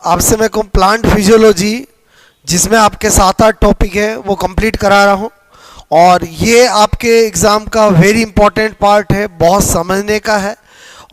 आपसे मैं कहूँ प्लांट फिजियोलॉजी, जिसमें आपके 7-8 टॉपिक है वो कंप्लीट करा रहा हूँ। और ये आपके एग्ज़ाम का वेरी इंपॉर्टेंट पार्ट है, बहुत समझने का है।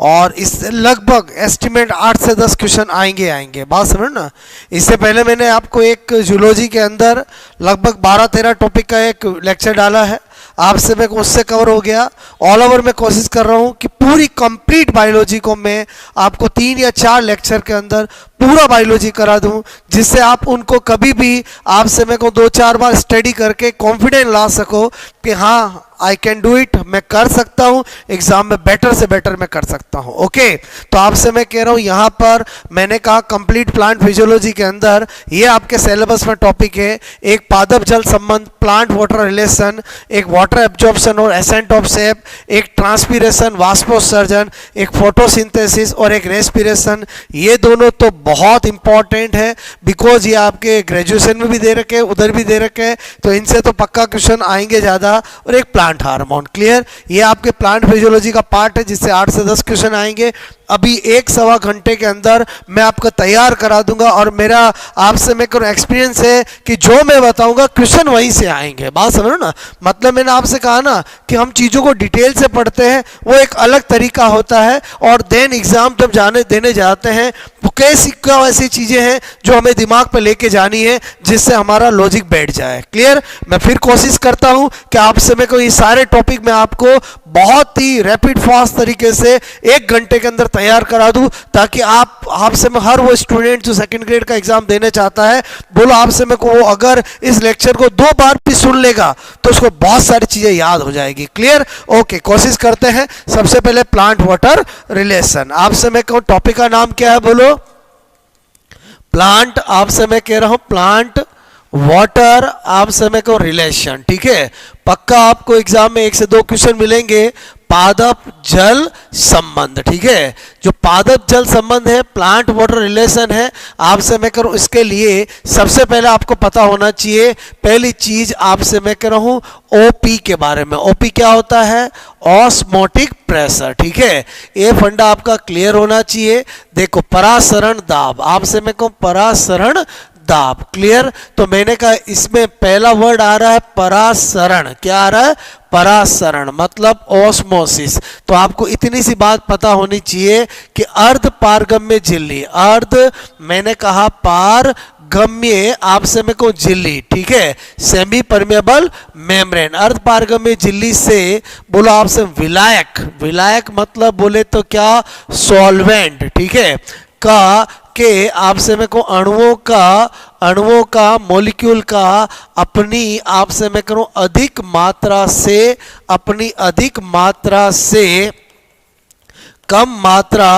और इससे लगभग एस्टिमेट 8 से 10 क्वेश्चन आएंगे। बात समझ ना। इससे पहले मैंने आपको एक जूलॉजी के अंदर लगभग 12-13 टॉपिक का एक लेक्चर डाला है, आपसे मैं उससे कवर हो गया। ऑल ओवर मैं कोशिश कर रहा हूँ कि पूरी कंप्लीट बायोलॉजी को मैं आपको 3 या 4 लेक्चर के अंदर पूरा बायोलॉजी करा दूं, जिससे आप उनको कभी भी आपसे मैं को 2-4 बार स्टडी करके कॉन्फिडेंस ला सको कि हाँ आई कैन डू इट, मैं कर सकता हूँ, एग्जाम में बेटर से बेटर मैं कर सकता हूँ। ओके, तो आपसे मैं कह रहा हूँ यहाँ पर मैंने कहा कंप्लीट प्लांट फिजियोलॉजी के अंदर ये आपके सिलेबस में टॉपिक है। एक पादप जल संबंध, प्लांट वाटर रिलेशन, एक वाटर एब्जॉर्प्शन और एसेंट ऑफ सेप, एक ट्रांसपीरेशन वास्पोसर्जन, एक फोटोसिंथेसिस और एक रेस्पिरेशन। ये दोनों तो बहुत इंपॉर्टेंट है, बिकॉज ये आपके ग्रेजुएशन में भी दे रखे हैं, उधर भी दे रखे हैं, तो इनसे तो पक्का क्वेश्चन आएंगे ज़्यादा। और एक प्लांट हार्मोन, क्लियर, ये आपके प्लांट फिजियोलॉजी का पार्ट है, जिससे 8 से 10 क्वेश्चन आएंगे। अभी 1-1.25 घंटे के अंदर मैं आपको तैयार करा दूंगा। और मेरा आपसे मैं एक्सपीरियंस है कि जो मैं बताऊंगा क्वेश्चन वहीं से आएंगे। बात समझो ना, मतलब मैंने आपसे कहा ना कि हम चीज़ों को डिटेल से पढ़ते हैं, वो एक अलग तरीका होता है। और देन एग्जाम जब देने जाते हैं वो कैसी ऐसी चीज़ें हैं जो हमें दिमाग पे लेके जानी है, जिससे हमारा लॉजिक बैठ जाए। क्लियर, मैं फिर कोशिश करता हूँ कि आपसे मैं ये सारे टॉपिक में आपको बहुत ही रैपिड फास्ट तरीके से 1 घंटे के अंदर तैयार करा दूं, ताकि आपसे मैं हर वो स्टूडेंट जो सेकंड ग्रेड का एग्जाम देने चाहता है, बोलो आपसे मैं को अगर इस लेक्चर को 2 बार भी सुन लेगा तो उसको बहुत सारी चीजें याद हो जाएगी। क्लियर, ओके, कोशिश करते हैं। सबसे पहले प्लांट वाटर रिलेशन, आपसे मैं कहूँ टॉपिक का नाम क्या है, बोलो प्लांट। आपसे मैं कह रहा हूं प्लांट वाटर, आपसे मैं कहूँ रिलेशन। ठीक है, पक्का आपको एग्जाम में 1 से 2 क्वेश्चन मिलेंगे। पादप जल संबंध, ठीक है, जो पादप जल संबंध है, प्लांट वाटर रिलेशन है, आपसे मैं करूँ इसके लिए सबसे पहले आपको पता होना चाहिए। पहली चीज आपसे मैं कह रहा हूँ ओपी के बारे में। ओपी क्या होता है? Osmotic pressure. ठीक है, ये फंडा आपका क्लियर होना चाहिए। देखो परासरण दाब, आपसे मैं कहूँ परासरण दाब, क्लियर। तो मैंने कहा इसमें पहला वर्ड आ रहा है परासरण। क्या आ रहा है? परासरण, मतलब ऑस्मोसिस। तो आपको इतनी सी बात पता होनी चाहिए कि अर्ध पारगम्य झिल्ली, अर्ध मैंने कहा पारगम्य, आपसे मैं कहूँ झिल्ली, ठीक है, सेमी परमेबल मेम्ब्रेन, अर्ध पारगम्य झिल्ली से बोलो आपसे विलायक, विलायक मतलब बोले तो क्या? सॉल्वेंट, ठीक है, का के आपसे मैं कहूँ अणुओं का मॉलिक्यूल का अपनी आपसे मैं करूँ अधिक मात्रा से कम मात्रा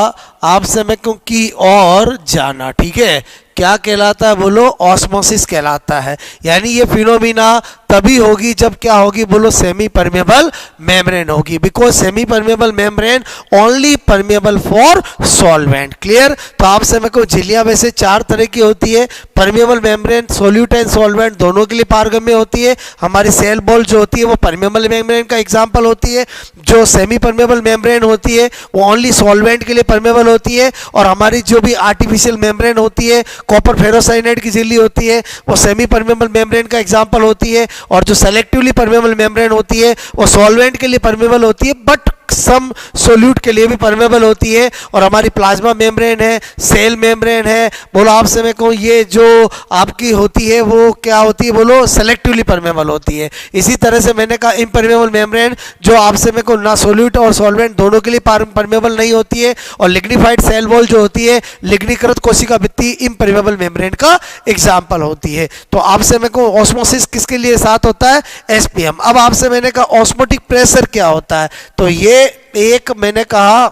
आपसे मैं कहूँ की और जाना। ठीक है, क्या कहलाता है? बोलो ऑस्मोसिस कहलाता है। यानी ये फिनोमिना तभी होगी जब क्या होगी? बोलो सेमी परमेबल मेम्ब्रेन होगी, because semi permeable membrane only permeable for solvent. Clear, तो आपसे मैं कहूँ झिल्लियां वैसे 4 तरह की होती है। Permeable membrane solute and solvent दोनों के लिए पारगम्य होती है। हमारी सेल बॉल जो होती है वो परमेबल मेम्ब्रेन का एग्जाम्पल होती है। जो सेमी परमेबल मेम्ब्रेन होती है वो ओनली सॉल्वेंट के लिए परमेबल होती है। और हमारी जो भी आर्टिफिशियल मेम्ब्रेन होती है, कॉपर फेरोसाइनाइड की झिल्ली होती है, वो सेमी परमेबल मेम्ब्रेन का एग्जाम्पल होती है। और जो सेलेक्टिवली परमेबल मेम्ब्रेन होती है वो सॉल्वेंट के लिए परमेबल होती है, बट सम सोल्यूट के लिए भी परमेबल होती है। और हमारी प्लाज्मा मेम्ब्रेन है, सेल मेम्ब्रेन है, बोलो आपसे मैं कहूँ ये जो आपकी होती है वो क्या होती है? बोलो सेलेक्टिवली परमेबल होती है। इसी तरह से मैंने कहा इम्परमेबल मेम्ब्रेन जो आपसे मैं कहूँ ना सोल्यूट और सॉल्वेंट दोनों के लिए परमेबल नहीं होती है। और लिग्निफाइड सेल वॉल जो होती है, लिग्नीकृत कोशिका भित्ति इम्परमेबल मेम्ब्रेन का एग्जाम्पल होती है। तो आपसे मैं कहूँ ऑस्मोसिस किसके लिए साथ होता है? एसपीएम। अब आपसे मैंने कहा ऑस्मोटिक प्रेशर क्या होता है? तो ये एक मैंने कहा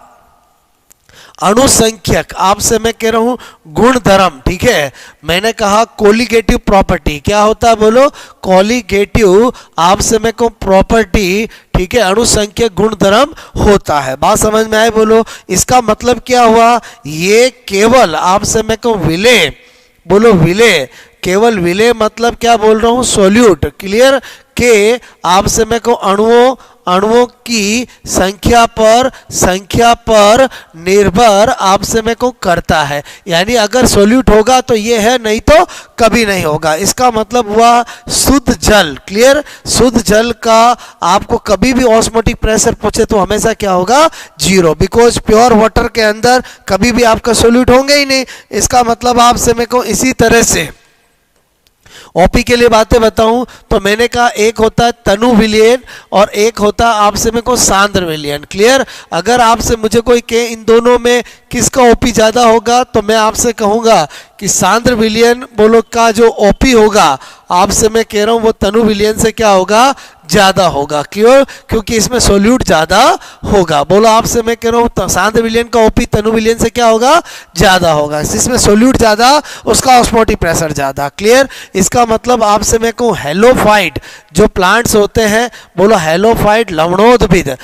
अणुसंख्यक, आपसे मैं कह रहा हूं गुणधर्म। ठीक है, मैंने कहा कोलिगेटिव प्रॉपर्टी। क्या होता है? बोलो कोलिगेटिव, आपसे मैं कहूँ प्रॉपर्टी, ठीक है, अणुसंख्यक गुणधर्म होता है। बात समझ में आए? बोलो इसका मतलब क्या हुआ? ये केवल आपसे मैं कहूँ विलेय, बोलो विलेय, केवल विलेय मतलब क्या बोल रहा हूं? सोल्यूट, क्लियर, के आपसे मैं कहूँ अणुओं की संख्या पर निर्भर आपसे मेरे को करता है। यानी अगर सोल्यूट होगा तो ये है, नहीं तो कभी नहीं होगा। इसका मतलब हुआ शुद्ध जल। क्लियर? शुद्ध जल का आपको कभी भी ऑस्मोटिक प्रेशर पूछे तो हमेशा क्या होगा? 0, बिकॉज प्योर वाटर के अंदर कभी भी आपका सोल्यूट होंगे ही नहीं। इसका मतलब आपसे मेरे को इसी तरह से ओपी के लिए बातें बताऊं तो मैंने कहा एक होता है तनु विलयन और एक होता है आपसे मेरे को सांद्र विलयन। क्लियर? अगर आपसे मुझे कोई कहे इन दोनों में किसका ओपी ज़्यादा होगा तो मैं आपसे कहूँगा कि सांद्र विलयन बोलो का जो ओपी होगा आपसे मैं कह रहा हूँ वो तनु विलयन से क्या होगा? ज़्यादा होगा। क्यों? क्योंकि इसमें सोल्यूट ज़्यादा होगा। बोलो आपसे मैं कह रहा हूँ सांद्र विलयन का ओपी तनु विलयन से क्या होगा? ज़्यादा होगा। जिसमें सोल्यूट ज़्यादा उसका ऑस्मोटिक प्रेशर ज़्यादा। क्लियर? इसका मतलब आपसे मैं कहूँ हेलोफाइट जो प्लांट्स होते हैं, बोलो हेलोफाइट लवणोद्भिद,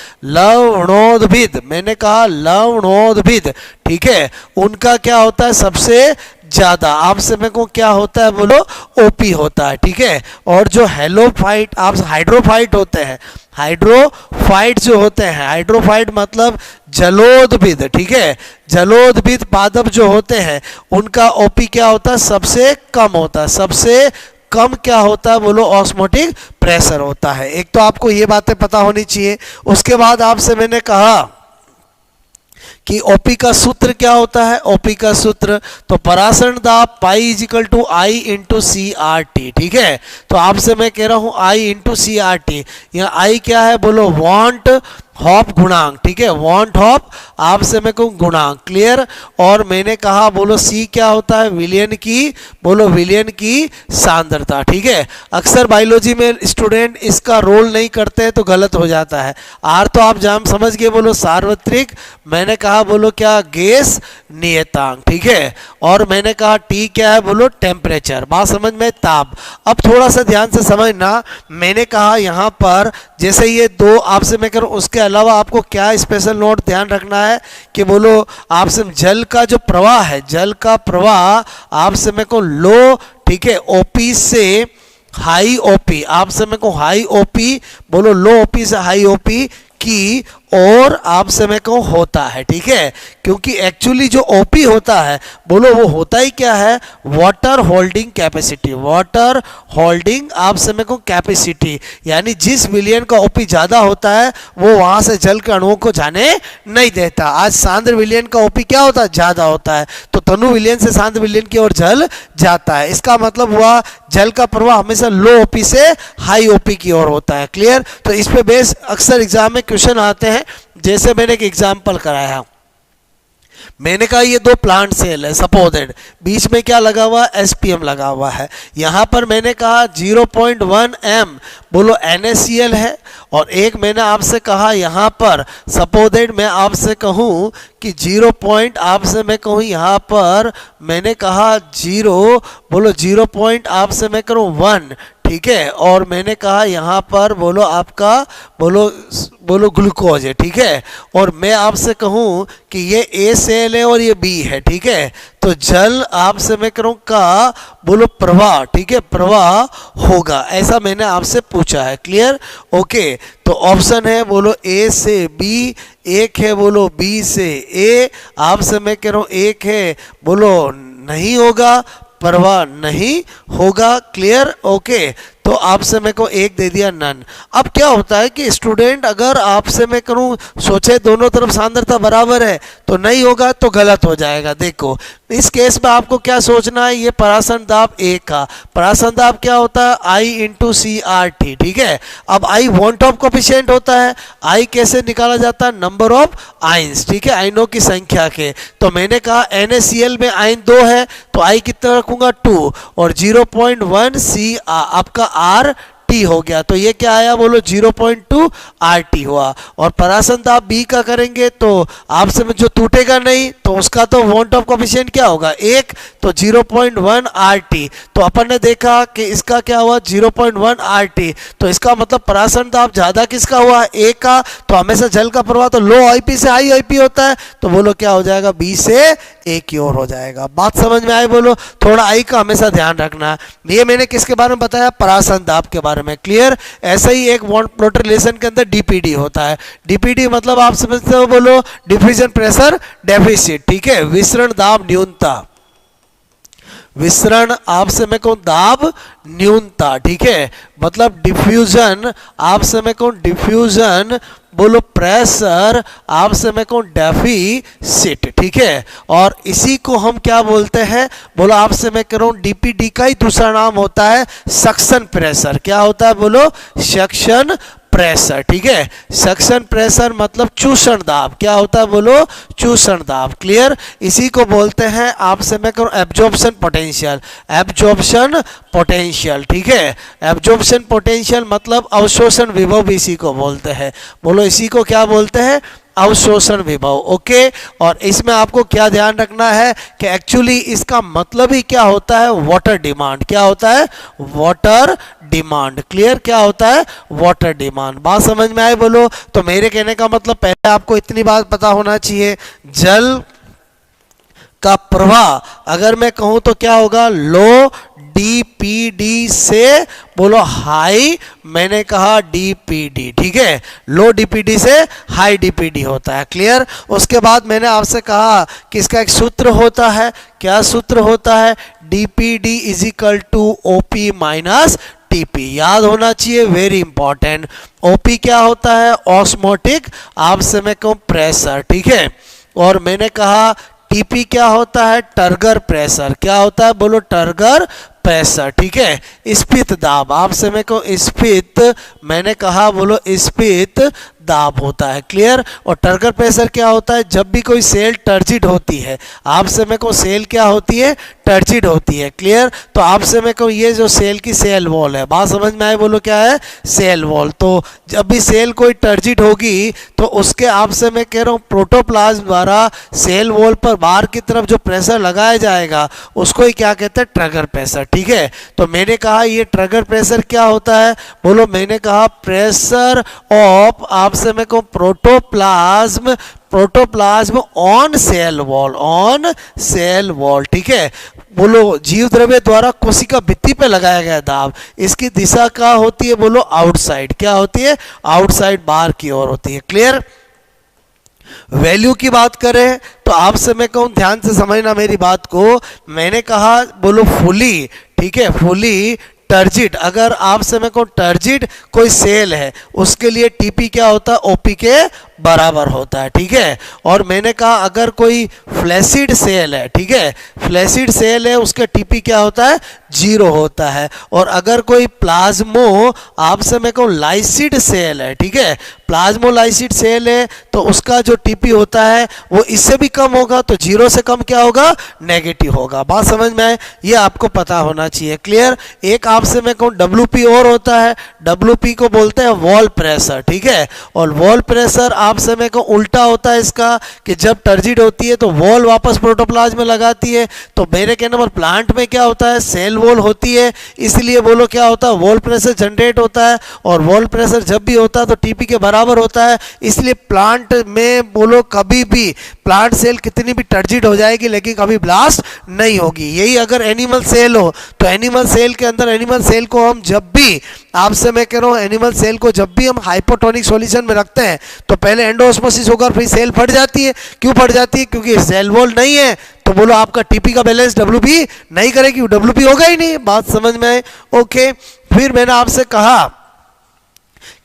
मैंने कहा लवणोद्भिद, ठीक है, उनका क्या होता है? सबसे ज़्यादा आपसे मेरे को क्या होता है? बोलो ओपी होता है। ठीक है? और जो हेलोफाइट आप हाइड्रोफाइट होते हैं, हाइड्रोफाइट जो होते हैं, हाइड्रोफाइट मतलब जलोदभिद, ठीक है, जलोदभिद पादप जो होते हैं उनका ओपी क्या होता है? सबसे कम होता है। सबसे कम क्या होता है? बोलो ऑस्मोटिक प्रेशर होता है। एक तो आपको ये बातें पता होनी चाहिए। उसके बाद आपसे मैंने कहा कि ओपी का सूत्र क्या होता है? ओपी का सूत्र तो परासरण दाब pi is equal to I into C R T. ठीक है? तो आपसे मैं कह रहा हूं I into C R T. यहाँ आई क्या है? बोलो वांट हॉप गुणांक। ठीक है? वांट हॉप आपसे मैं कहूँ गुणांक। क्लियर? और मैंने कहा बोलो सी क्या होता है? विलयन की, बोलो विलयन की सांद्रता। ठीक है? अक्सर बायोलॉजी में स्टूडेंट इसका रोल नहीं करते हैं तो गलत हो जाता है। आर तो आप जान समझ गए, बोलो सार्वत्रिक, मैंने कहा बोलो क्या? गैस नियतांक। ठीक है? और मैंने कहा टी क्या है? बोलो टेम्परेचर। बात समझ में? ताप। अब थोड़ा सा ध्यान से समझना, मैंने कहा यहाँ पर जैसे ये दो आपसे मैं करूँ, उसके अलावा आपको क्या स्पेशल नोट ध्यान रखना है कि बोलो आपसे जल का जो प्रवाह है, जल का प्रवाह आपसे मैं को लो, ठीक है, ओपी से हाई ओपी, आपसे मैं को हाई ओपी, बोलो लो ओपी से हाई ओपी की और आपसे मैं कहूँ होता है। ठीक है? क्योंकि एक्चुअली जो ओपी होता है, बोलो वो होता ही क्या है? Water holding capacity. Water holding आपसे मैं कहूँ कैपेसिटी, यानी जिस विलयन का ओपी ज़्यादा होता है वो वहाँ से जल के अणुओं को जाने नहीं देता। आज सांद्र विलयन का ओपी क्या होता है? ज़्यादा होता है, तो तनु विलयन से सांद्र विलयन की ओर जल जाता है। इसका मतलब हुआ जल का प्रवाह हमेशा लो ओपी से हाई ओपी की ओर होता है। क्लियर? तो इस पे बेस अक्सर एग्जाम में क्वेश्चन आते हैं। जैसे मैंने एक एग्जांपल कराया, मैंने कहा ये दो प्लांट सेल है सपोजेड, बीच में क्या लगा हुआ है? एसपीएम लगा हुआ है। यहाँ पर मैंने कहा 0.1 m बोलो NaCl है, और एक मैंने आपसे कहा यहाँ पर सपोजेड मैं आपसे कहूँ कि 0 पॉइंट आपसे मैं कहूँ यहाँ पर मैंने कहा 0 बोलो 0 पॉइंट आपसे मैं करूँ 1, ठीक है, और मैंने कहा यहाँ पर बोलो आपका बोलो ग्लूकोज है। ठीक है? और मैं आपसे कहूँ कि ये ए सेल है और ये बी है। ठीक है? तो जल आपसे मैं करूँ का बोलो प्रवाह, ठीक है, प्रवाह होगा, ऐसा मैंने आपसे पूछा है। क्लियर? ओके, तो ऑप्शन है बोलो ए से बी, एक है बोलो बी से ए, आपसे मैं कह रहा हूँ एक है बोलो नहीं होगा, प्रवाह नहीं होगा। क्लियर? ओके, तो आपसे मैं को एक दे दिया नन। अब क्या होता है कि स्टूडेंट अगर आपसे मैं करूं सोचे दोनों तरफ सांद्रता बराबर है तो नहीं होगा, तो गलत हो जाएगा। देखो इस केस में आपको क्या सोचना है? ये परासरण दाब एक का परासरण दाब क्या होता है? आई इंटू सी आर टी। ठीक है? अब आई वॉन्ट ऑफ कोफिशिएंट होता है। आई कैसे निकाला जाता है? नंबर ऑफ आइंस, ठीक है, आयनों की संख्या के। तो मैंने कहा NaCl में आयन 2 है तो आई कितना रखूंगा? 2, और 0.1 सी आपका आर टी हो गया, तो ये क्या आया? बोलो 0.2 आर टी हुआ। और परासरण दाब बी का करेंगे तो आपसे में जो टूटेगा नहीं तो उसका तो वॉन्ट ऑफ कोफिशिएंट क्या होगा? 1, तो तो 0.1 RT। तो अपन ने देखा कि इसका क्या हुआ 0.1 RT, तो इसका मतलब परासरण दाब ज्यादा किसका हुआ, ए का। तो हमेशा जल का प्रवाह तो लो आईपी से हाई आईपी होता है, तो बोलो क्या हो जाएगा, बी से ए की ओर हो जाएगा। बात समझ में आई, बोलो थोड़ा आई का हमेशा ध्यान रखना है। ये मैंने किसके बारे में बताया, परासरण दाब के बारे में, क्लियर। ऐसा ही एक बॉन्ड प्लॉट रिलेशन के अंदर डीपीडी होता है। डीपीडी मतलब आप समझते हो, बोलो डिफ्यूजन प्रेशर डेफिसिट, ठीक है, विसरण दाब न्यूनता, विसरण आप समय को दाब न्यूनता, ठीक है, मतलब डिफ्यूजन आप समय को डिफ्यूजन बोलो प्रेशर आप समय को डेफिसिट, ठीक है। और इसी को हम क्या बोलते हैं, बोलो आप समय करो डीपीडी का ही दूसरा नाम होता है सक्शन प्रेशर। क्या होता है, बोलो सक्शन प्रेशर, ठीक है। सक्शन प्रेशर मतलब चूषण दाब, क्या होता है, बोलो चूषण दाब, क्लियर। इसी को बोलते हैं आप समय करो एब्जॉर्प्शन पोटेंशियल, एब्जॉर्प्शन पोटेंशियल, ठीक है। एब्जॉर्प्शन पोटेंशियल मतलब अवशोषण विभव भी इसी को बोलते हैं, बोलो इसी को क्या बोलते हैं, अवशोषण विभव, ओके। और इसमें आपको क्या ध्यान रखना है कि एक्चुअली इसका मतलब ही क्या होता है, वाटर डिमांड। क्या होता है, वाटर डिमांड, क्लियर। क्या होता है, वाटर डिमांड। बात समझ में आए, बोलो। तो मेरे कहने का मतलब पहले आपको इतनी बात पता होना चाहिए, जल का प्रवाह अगर मैं कहूं तो क्या होगा, लो डीपीडी से बोलो हाई, मैंने कहा डीपीडी, ठीक है, लो डीपीडी से हाई डीपीडी होता है, क्लियर। उसके बाद मैंने आपसे कहा कि इसका एक सूत्र होता है, क्या सूत्र होता है, DPD is equal to OP minus TP, याद होना चाहिए, वेरी इंपॉर्टेंट। ओपी क्या होता है, ऑस्मोटिक आप समय को प्रेशर, ठीक है। और मैंने कहा टीपी क्या होता है, टर्गर प्रेशर, क्या होता है, बोलो टर्गर प्रेशर, ठीक है। स्फीत दाब आप समय को स्फीत, मैंने कहा बोलो स्फीत दाब होता है, क्लियर। और टर्गर प्रेशर क्या होता है, जब भी कोई सेल टर्जिड होती है, आप समय को सेल क्या होती है, टर्जिड होती है, क्लियर। तो आप समय को ये जो सेल की सेल वॉल है, बात समझ में आए, बोलो क्या है, सेल वॉल। तो जब भी सेल कोई टर्जिड होगी तो उसके आप से मैं कह रहा हूँ प्रोटोप्लाज्म द्वारा सेल वॉल पर बाहर की तरफ जो प्रेशर लगाया जाएगा उसको ही क्या कहते हैं, ट्रिगर प्रेशर, ठीक है। तो मैंने कहा ये ट्रिगर प्रेशर क्या होता है, बोलो मैंने कहा प्रेशर ऑफ आप से मैं कहूँ protoplasm, protoplasm on sale wall, on sale wall, ठीक है। बोलो जीव द्रव्य द्वारा कोशिका भित्ति पे लगाया गया दाब, इसकी दिशा क्या होती है, बोलो आउटसाइड, क्या होती है, आउटसाइड, बाहर की ओर होती है, क्लियर। वैल्यू की बात करें तो आपसे मैं कहूँ ध्यान से समझना मेरी बात को, मैंने कहा बोलो फुली, ठीक है, फुली टर्जिड, अगर आप समय को टर्जिड कोई सेल है उसके लिए टीपी क्या होता है, ओपी के बराबर होता है, ठीक है। और मैंने कहा अगर कोई फ्लैसिड सेल है, ठीक है, फ्लैसिड सेल है उसका टीपी क्या होता है, 0 होता है। और अगर कोई प्लाज्मो आप समय को लाइसिड सेल है, ठीक है, प्लाज्मोलाइसिड सेल है तो उसका जो टीपी होता है वो इससे भी कम होगा, तो 0 से कम क्या होगा, नेगेटिव होगा। बात समझ में आए, ये आपको पता होना चाहिए, क्लियर। एक आपसे मैं कहूँ डब्ल्यूपी और होता है, डब्ल्यूपी को बोलते हैं वॉल प्रेशर, ठीक है। और वॉल प्रेशर आप समय को उल्टा होता है इसका, कि जब टर्जिड होती है तो वॉल वापस प्रोटोप्लाज्म में लगाती है, तो मेरे कहने पर प्लांट में क्या होता है, सेल वॉल होती है, इसलिए बोलो क्या होता है, वॉल प्रेशर जनरेट होता है। और वॉल प्रेशर जब भी होता है तो टीपी के बराबर होता है, इसलिए प्लांट में बोलो कभी भी प्लांट सेल कितनी भी टर्जिड हो जाएगी लेकिन कभी ब्लास्ट नहीं होगी। यही अगर एनिमल सेल हो तो एनिमल सेल के अंदर, एनिमल सेल को हम जब भी आपसे मैं कह रहा हूँ, एनिमल सेल को जब भी हम हाइपोटोनिक सॉल्यूशन में रखते हैं तो पहले एंडोऑस्मोसिस होकर फिर सेल फट जाती है। क्यों फट जाती है, क्योंकि सेल वॉल नहीं है, तो बोलो आपका टीपी का बैलेंस डब्ल्यूपी नहीं करेगी, डब्ल्यूपी होगा ही नहीं। बात समझ में आए, ओके। फिर मैंने आपसे कहा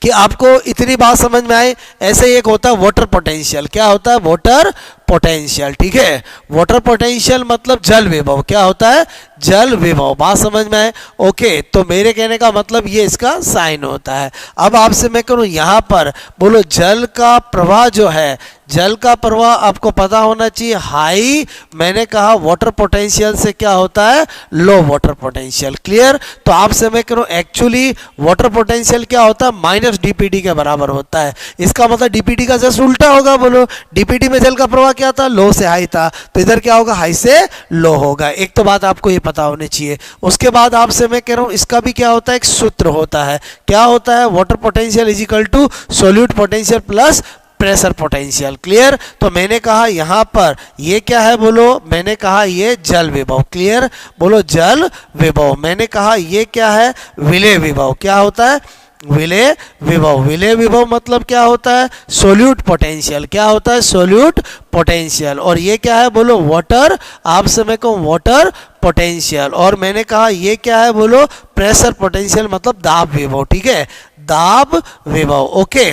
कि आपको इतनी बात समझ में आए, ऐसे ही एक होता है वाटर पोटेंशियल, क्या होता है, वाटर पोटेंशियल, ठीक है। वाटर पोटेंशियल मतलब जल विभव, क्या होता है, जल विभव। बात समझ में आए, ओके। तो मेरे कहने का मतलब ये इसका साइन होता है। अब आपसे मैं करूं यहाँ पर बोलो जल का प्रवाह जो है, जल का प्रवाह आपको पता होना चाहिए हाई, मैंने कहा वाटर पोटेंशियल से क्या होता है, लो वाटर पोटेंशियल, क्लियर। तो आपसे मैं करूं एक्चुअली वाटर पोटेंशियल क्या होता है, माइनस डीपीडी के बराबर होता है। इसका मतलब डीपीडी का जस्ट उल्टा होगा, बोलो डीपीडी में जल का प्रवाह क्या था, लो से हाई था, तो इधर क्या होगा, हाई से लो होगा। एक तो बात आपको ये पता होनी चाहिए। उसके बाद आपसे मैं कह रहा हूँ इसका भी क्या होता है, एक सूत्र होता है। क्या होता है, water potential is equal to solute potential plus pressure potential. Clear. तो मैंने कहा यहाँ पर ये क्या है, बोलो, मैंने कहा ये जल विभव। क्लियर, बोलो जल विभव। मैंने कहा ये क्या है, विलेय विभव। क्या होता है, विलेय विभव। विलेय विभव मतलब क्या होता है, सोल्यूट पोटेंशियल। क्या होता है, सोल्यूट पोटेंशियल। और ये क्या है, बोलो वाटर, आपसे मैं कहूँ वाटर पोटेंशियल। और मैंने कहा ये क्या है, बोलो प्रेशर पोटेंशियल मतलब दाब विभव। ठीक है, दाब विभव। ओके,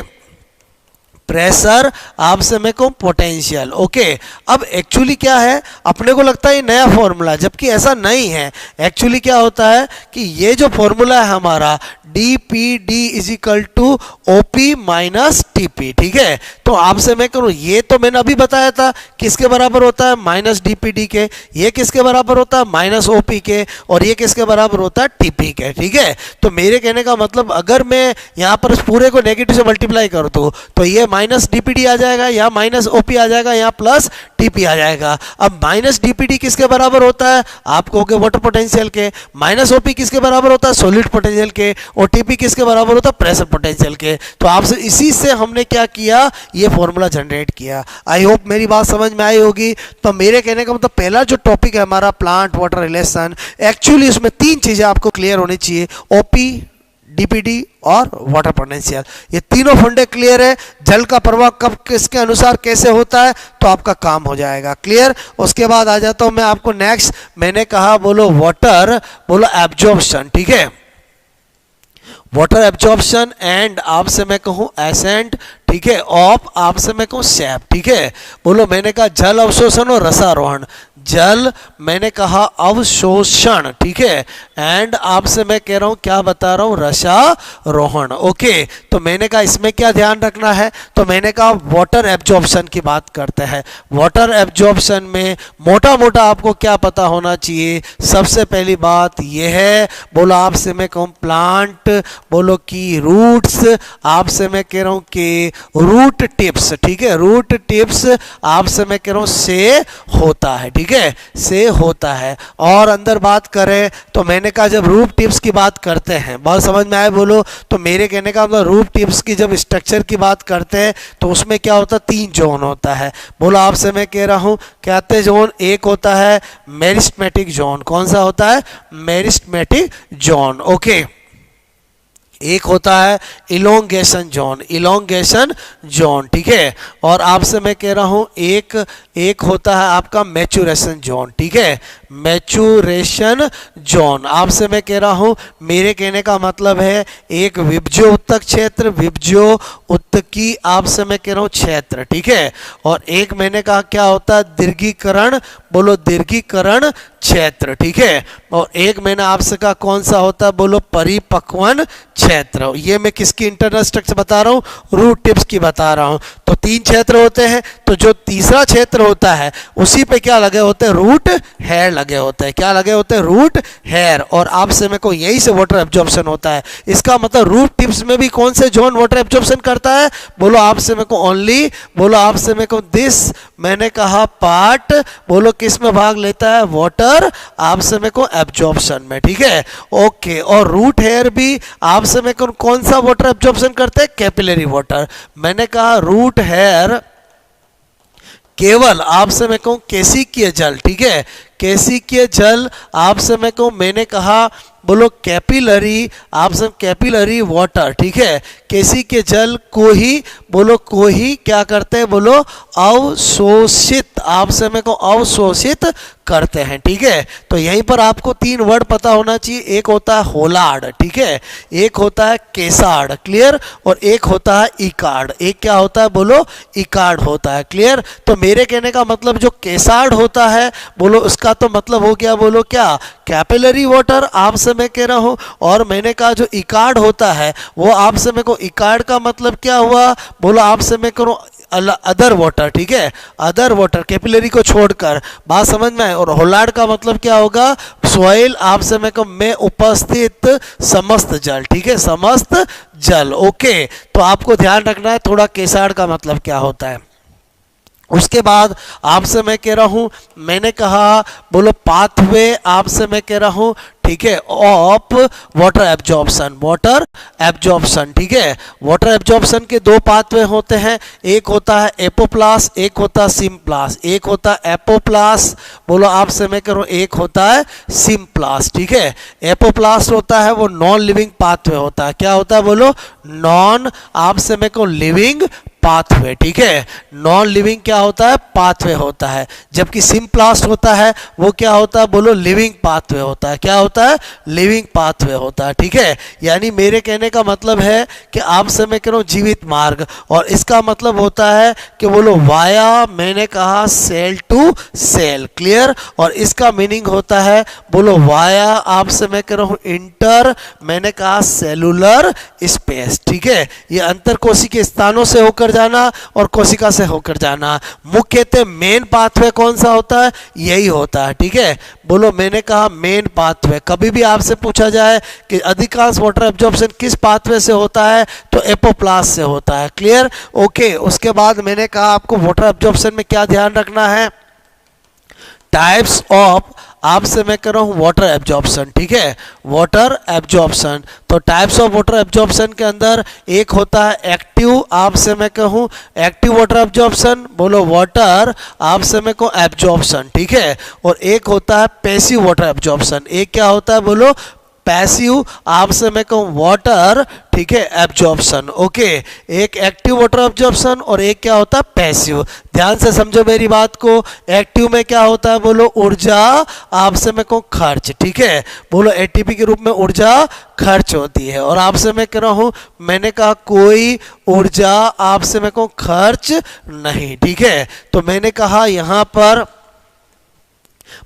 प्रेशर आपसे मैं कहूँ पोटेंशियल। ओके, अब एक्चुअली क्या है, अपने को लगता है ये नया फॉर्मूला, जबकि ऐसा नहीं है। एक्चुअली क्या होता है कि ये जो फॉर्मूला है हमारा D P D is equal to O P minus T P. ठीक है, तो आपसे मैं करूँ, ये तो मैंने अभी बताया था किसके बराबर होता है, माइनस डी पी डी के। ये किसके बराबर होता है, माइनस ओ पी के। और ये किसके बराबर होता है, टी पी के। ठीक है, तो मेरे कहने का मतलब अगर मैं यहाँ पर इस पूरे को नेगेटिव से मल्टीप्लाई कर दूँ तो ये माइनस डीपीडी आ जाएगा, यहाँ माइनस ओपी आ जाएगा, यहाँ प्लस टीपी आ जाएगा। अब माइनस डीपीडी किसके बराबर होता है, आप कहोगे वाटर पोटेंशियल के। माइनस ओपी किसके बराबर होता है, सॉलिड पोटेंशियल के। और टीपी किसके बराबर होता है, प्रेशर पोटेंशियल के। तो आपसे इसी से हमने क्या किया, ये फॉर्मूला जनरेट किया। आई होप मेरी बात समझ में आई होगी। तो मेरे कहने का मतलब पहला जो टॉपिक है हमारा प्लांट वाटर रिलेशन, एक्चुअली उसमें तीन चीजें आपको क्लियर होनी चाहिए, ओपी, डीपीडी और वाटर पोटेंशियल। ये तीनों फंडे क्लियर है, जल का प्रवाह कब किसके अनुसार कैसे होता है, तो आपका काम हो जाएगा। क्लियर। उसके बाद आ जाता हूं मैं आपको नेक्स्ट, मैंने कहा बोलो वाटर, बोलो एब्जॉर्प्शन। ठीक है, वाटर एब्जॉर्प्शन एंड आपसे मैं कहूँ एसेंट। ठीक है, ऑफ आपसे मैं कहूँ सैप। ठीक है, बोलो मैंने कहा जल अवशोषण और रसारोहण। जल मैंने कहा अवशोषण। ठीक है, एंड आपसे मैं कह रहा हूं, क्या बता रहा हूं, रसारोहण। ओके, तो मैंने कहा इसमें क्या ध्यान रखना है, तो मैंने कहा वाटर एब्जॉर्प्शन की बात करते हैं। वाटर एब्जॉर्प्शन में मोटा मोटा आपको क्या पता होना चाहिए, सबसे पहली बात यह है, बोलो आपसे मैं कहूँ प्लांट, बोलो की रूट्स, आपसे मैं कह रहा हूं कि रूट टिप्स। ठीक है, रूट टिप्स आपसे मैं कह रहा हूं से होता है। ठीक है, से होता है। और अंदर बात करें तो मैंने कहा जब रूट टिप्स की बात करते हैं, बहुत समझ में आए बोलो, तो मेरे कहने का मतलब रूट टिप्स की जब स्ट्रक्चर की बात करते हैं तो उसमें क्या होता है, तीन जोन होता है। बोलो आपसे मैं कह रहा हूं कहते जोन, एक होता है मेरिस्टेमेटिक जोन। कौन सा होता है, मेरिस्टेमेटिक जोन। ओके, एक होता है इलोंगेशन जोन, इलोंगेशन जोन। ठीक है, और आपसे मैं कह रहा हूं एक होता है आपका मैचुरेशन जोन। ठीक है, मैचुरेशन जोन आपसे मैं कह रहा हूं, मेरे कहने का मतलब है एक विभज्यो उत्तक क्षेत्र, विभज्यो उत्तकी आपसे मैं कह रहा हूं क्षेत्र। ठीक है, और एक मैंने कहा क्या होता है, दीर्घीकरण, बोलो दीर्घीकरण क्षेत्र। ठीक है, और एक मैंने आपसे कहा कौन सा होता है, बोलो परिपक्वन क्षेत्र। ये मैं किसकी इंटरनल स्ट्रक्चर बता रहा हूँ, रूट टिप्स की बता रहा हूँ। तो तीन क्षेत्र होते हैं, तो जो तीसरा क्षेत्र होता है उसी पे क्या लगे होते हैं, रूट हेयर लगे होते हैं। क्या लगे होते हैं, रूट हेयर। और आपसे मेरे को यही से वाटर एब्जॉर्प्शन होता है। इसका मतलब रूट टिप्स में भी कौन से जोन वाटर एब्जॉर्प्शन करता है, बोलो आपसे मेरे को ओनली, बोलो आपसे मेरे को दिस, मैंने कहा पार्ट, बोलो किस में भाग लेता है, वाटर आपसे मेरे को एब्जॉर्प्शन में। ठीक है, ओके, और रूट हेयर भी आपसे मेरे को कौन सा वाटर एब्जॉर्प्शन करते हैं, कैपिलरी वाटर। मैंने कहा रूट हेयर केवल आपसे मैं कहूँ केशिकीय जल। ठीक है, केशिकीय जल आपसे मैं कहूँ, मैंने कहा बोलो कैपिलरी, आपसे कैपिलरी वाटर। ठीक है, केशिकीय जल को ही बोलो को ही क्या करते हैं, बोलो अवशोषित, आपसे मैं कहूँ अवशोषित करते हैं। ठीक है, तो यहीं पर आपको तीन वर्ड पता होना चाहिए, एक होता है होलार्ड। ठीक है, एक होता है केसार्ड। क्लियर, और एक होता है इकार्ड। एक क्या होता है, बोलो इकार्ड होता है। क्लियर, तो मेरे कहने का मतलब जो केसार्ड होता है, बोलो उसका तो मतलब हो गया, बोलो क्या, कैपिलरी वाटर आपसे मैं कह रहा हूं। और मैंने कहा जो इकार्ड होता है वो आपसे मैं को, इकार्ड का मतलब क्या हुआ, बोलो आपसे मैं करूं अदर वाटर। ठीक है, अदर वाटर कैपिलरी को छोड़कर, बात समझ में आए। और होलार्ड का मतलब क्या होगा, सॉइल आपसे मैं कहूं में उपस्थित समस्त जल। ठीक है, समस्त जल। ओके, तो आपको ध्यान रखना है थोड़ा केसार्ड का मतलब क्या होता है। उसके बाद आपसे मैं कह रहा हूँ, मैंने कहा बोलो पाथवे आपसे मैं कह रहा हूँ, ठीक है, of water absorption, water absorption, ठीक है। वाटर एब्जॉर्प्शन के दो पाथवे होते हैं, एक होता है एपोप्लास, एक होता है सिम्प्लास। एक होता है एपोप्लास, बोलो आपसे मैं कह रहा हूँ, एक होता है सिम्प्लास, ठीक है। एपोप्लास होता है वो नॉन लिविंग पाथवे होता है, क्या होता है बोलो, नॉन आपसे मैं कहूँ लिविंग पाथवे, ठीक है। नॉन लिविंग क्या होता है, पाथवे होता है। जबकि सिम्प्लास्ट होता है वो क्या होता है बोलो, लिविंग पाथवे होता है, क्या होता है, लिविंग पाथवे होता है, ठीक है। यानी मेरे कहने का मतलब है कि आपसे मैं कह रहा हूँ जीवित मार्ग, और इसका मतलब होता है कि बोलो वाया, मैंने कहा सेल टू सेल, क्लियर। और इसका मीनिंग होता है बोलो वाया आपसे मैं कह रहा हूँ इंटर, मैंने कहा सेलुलर स्पेस, ठीक है। ये अंतर कोशिकीय स्थानों से होकर जाना और कोशिका से होकर जाना। मुख्यतः मेन पाथवे कौन सा होता है, यही होता है, ठीक है। बोलो मैंने कहा मेन पाथवे। कभी भी आपसे पूछा जाए कि अधिकांश वाटर एब्जॉर्प्शन किस पाथवे से होता है, तो एपोप्लास से होता है, क्लियर, ओके। उसके बाद मैंने कहा आपको वाटर एब्जॉर्प्शन में क्या ध्यान रखना है, टाइप्स ऑफ आपसे मैं कर रहा हूँ वाटर एब्जॉर्प्शन, ठीक है, वाटर एब्जॉर्प्शन। तो टाइप्स ऑफ वाटर एब्जॉर्प्शन के अंदर एक होता है एक्टिव, आपसे मैं कहूँ एक्टिव वाटर एब्जॉर्प्शन, बोलो वाटर आपसे मैं कहूँ एब्जॉर्प्शन, ठीक है। और एक होता है पैसिव वाटर एब्जॉर्प्शन, एक क्या होता है बोलो, पैसिव आपसे मैं कहूँ वाटर, ठीक है, एब्जॉर्प्शन, ओके। एक एक्टिव वाटर एब्जॉर्प्शन और एक क्या होता है पैसिव। ध्यान से समझो मेरी बात को। एक्टिव में क्या होता है बोलो, ऊर्जा आपसे मैं कहूँ खर्च, ठीक है, बोलो एटीपी के रूप में ऊर्जा खर्च होती है। और आपसे मैं कह रहा हूँ, मैंने कहा कोई ऊर्जा आपसे मैं कहूँ खर्च नहीं, ठीक है। तो मैंने कहा यहाँ पर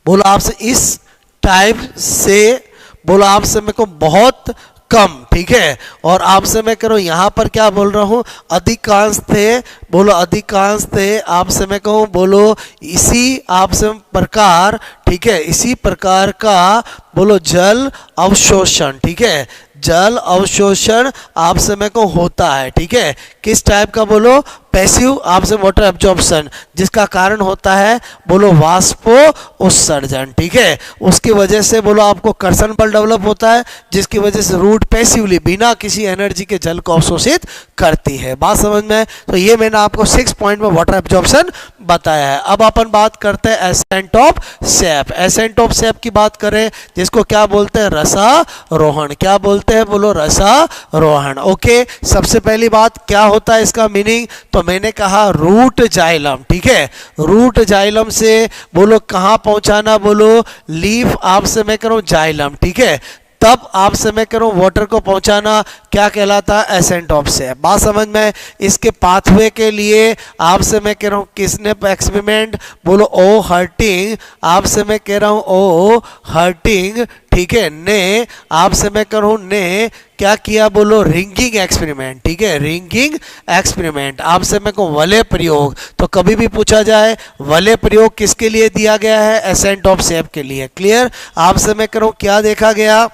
बोलो आपसे इस टाइप से, बोलो आपसे मेरे को बहुत कम, ठीक है। और आपसे मैं कह रहा हूँ यहाँ पर क्या बोल रहा हूँ, अधिकांश थे, बोलो अधिकांश थे आपसे मैं कहूँ, बोलो इसी आपसे प्रकार, ठीक है, इसी प्रकार का बोलो जल अवशोषण, ठीक है, जल अवशोषण आपसे मैं को होता है, ठीक है। किस टाइप का बोलो, पैसिव आपसे वाटर एब्जॉर्प्शन, जिसका कारण होता है बोलो वाष्पो उत्सर्जन, ठीक है। उसकी वजह से बोलो आपको कर्षण बल डेवलप होता है, जिसकी वजह से रूट पैसिवली बिना किसी एनर्जी के जल को अवशोषित करती है। बात समझ में? तो ये मैंने आपको 6 पॉइंट में वाटर एब्जॉर्प्शन बताया है। अब अपन बात करते हैं ascent of SAP. Ascent of SAP की बात करें, जिसको क्या बोलते हैं, रसारोहण। क्या बोलते हैं बोलो, रसारोहण, ओके। सबसे पहली बात क्या होता है इसका मीनिंग, तो मैंने कहा रूट जाइलम, ठीक है। रूट जाइलम से बोलो कहाँ पहुंचाना, बोलो लीफ आपसे मैं करूं जाइलम, ठीक है। तब आपसे मैं करूं वाटर को पहुंचाना क्या कहलाता है, एसेंट ऑफ सैप। बात समझ में? इसके पाथवे के लिए आपसे मैं कह रहा हूं किसने एक्सपेरिमेंट, बोलो ओ हर्टिंग, आपसे मैं कह रहा हूं ओ हर्टिंग, ठीक है, ने आपसे मैं कह रहा हूं ने क्या किया, बोलो रिंगिंग एक्सपेरिमेंट, ठीक है, रिंगिंग एक्सपेरिमेंट। आपसे मैं कहूँ वलय प्रयोग, तो कभी भी पूछा जाए वलय प्रयोग किसके लिए दिया गया है, एसेंट ऑफ सैप के लिए, क्लियर। आपसे मैं कह रहा हूँ क्या देखा गया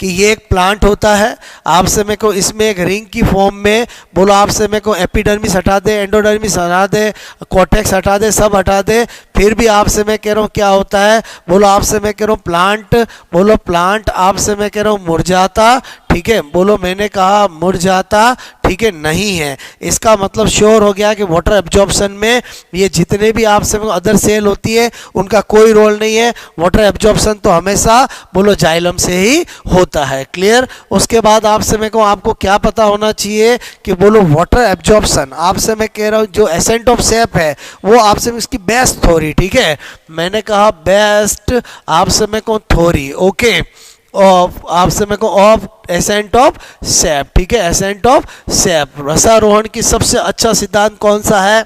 कि ये एक प्लांट होता है, आपसे मैं को इसमें एक रिंग की फॉर्म में, बोलो आपसे मैं को एपिडर्मिस हटा दे, एंडोडर्मिस हटा दे, कॉर्टेक्स हटा दे, सब हटा दे, फिर भी आपसे मैं कह रहा हूँ क्या होता है, बोलो आपसे मैं कह रहा हूँ प्लांट, बोलो प्लांट आपसे मैं कह रहा हूँ मुरझाता, ठीक है, बोलो मैंने कहा मुरझाता, ठीक है, नहीं है। इसका मतलब श्योर हो गया कि वाटर एब्जॉर्प्शन में ये जितने भी आपसे अदर सेल होती है उनका कोई रोल नहीं है। वाटर एब्जॉर्प्शन तो हमेशा बोलो जाइलम से ही होता है, क्लियर। उसके बाद आपसे मैं कहूँ आपको क्या पता होना चाहिए कि बोलो वाटर एब्जॉर्प्शन आपसे मैं कह रहा हूँ जो एसेंट ऑफ सैप है वो आपसे इसकी बेस्ट थ्योरी, ठीक है, मैंने कहा बेस्ट आपसे मैं कहूँ थ्योरी, ओके, ऑफ आपसे मैं को ऑफ एसेंट ऑफ सैप, ठीक है, एसेंट ऑफ सैप। रसारोहण की सबसे अच्छा सिद्धांत कौन सा है,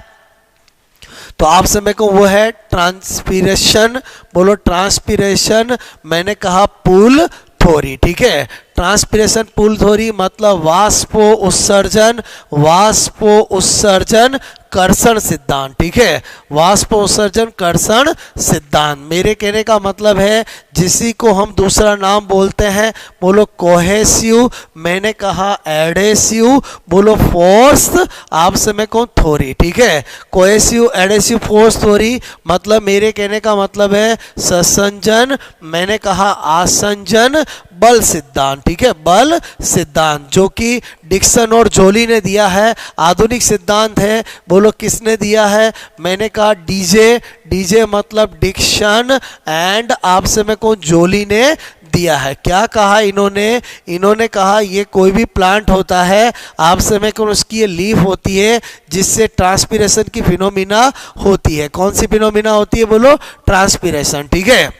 तो आपसे मैं को वो है ट्रांसपीरेशन, बोलो ट्रांसपीरेशन, मैंने कहा पूल थ्योरी, ठीक है। ट्रांसपीरेशन पूल थ्योरी मतलब वाष्पो उत्सर्जन, वाष्पो उत्सर्जन कर्षण सिद्धांत, ठीक है, वाष्प उत्सर्जन कर्षण सिद्धांत। मेरे कहने का मतलब है जिसी को हम दूसरा नाम बोलते हैं, बोलो कोहेसिव, मैंने कहा एडेसिव, बोलो फोर्स, आपसे मैं कहूँ थ्योरी, ठीक है, कोहेसिव एडेसिव फोर्स थ्योरी, मतलब मेरे कहने का मतलब है संसंजन, मैंने कहा आसंजन बल सिद्धांत, ठीक है, बल सिद्धांत, जो कि डिक्सन और जोली ने दिया है, आधुनिक सिद्धांत है। बोलो किसने दिया है, मैंने कहा डीजे, डीजे मतलब डिक्सन, एंड आपसे मैं कहूँ जोली ने दिया है। क्या कहा इन्होंने, इन्होंने कहा ये कोई भी प्लांट होता है, आपसे मैं कहूँ उसकी ये लीफ होती है जिससे ट्रांसपिरेशन की फिनोमिना होती है। कौन सी फिनोमिना होती है, बोलो ट्रांसपिरेशन, ठीक है।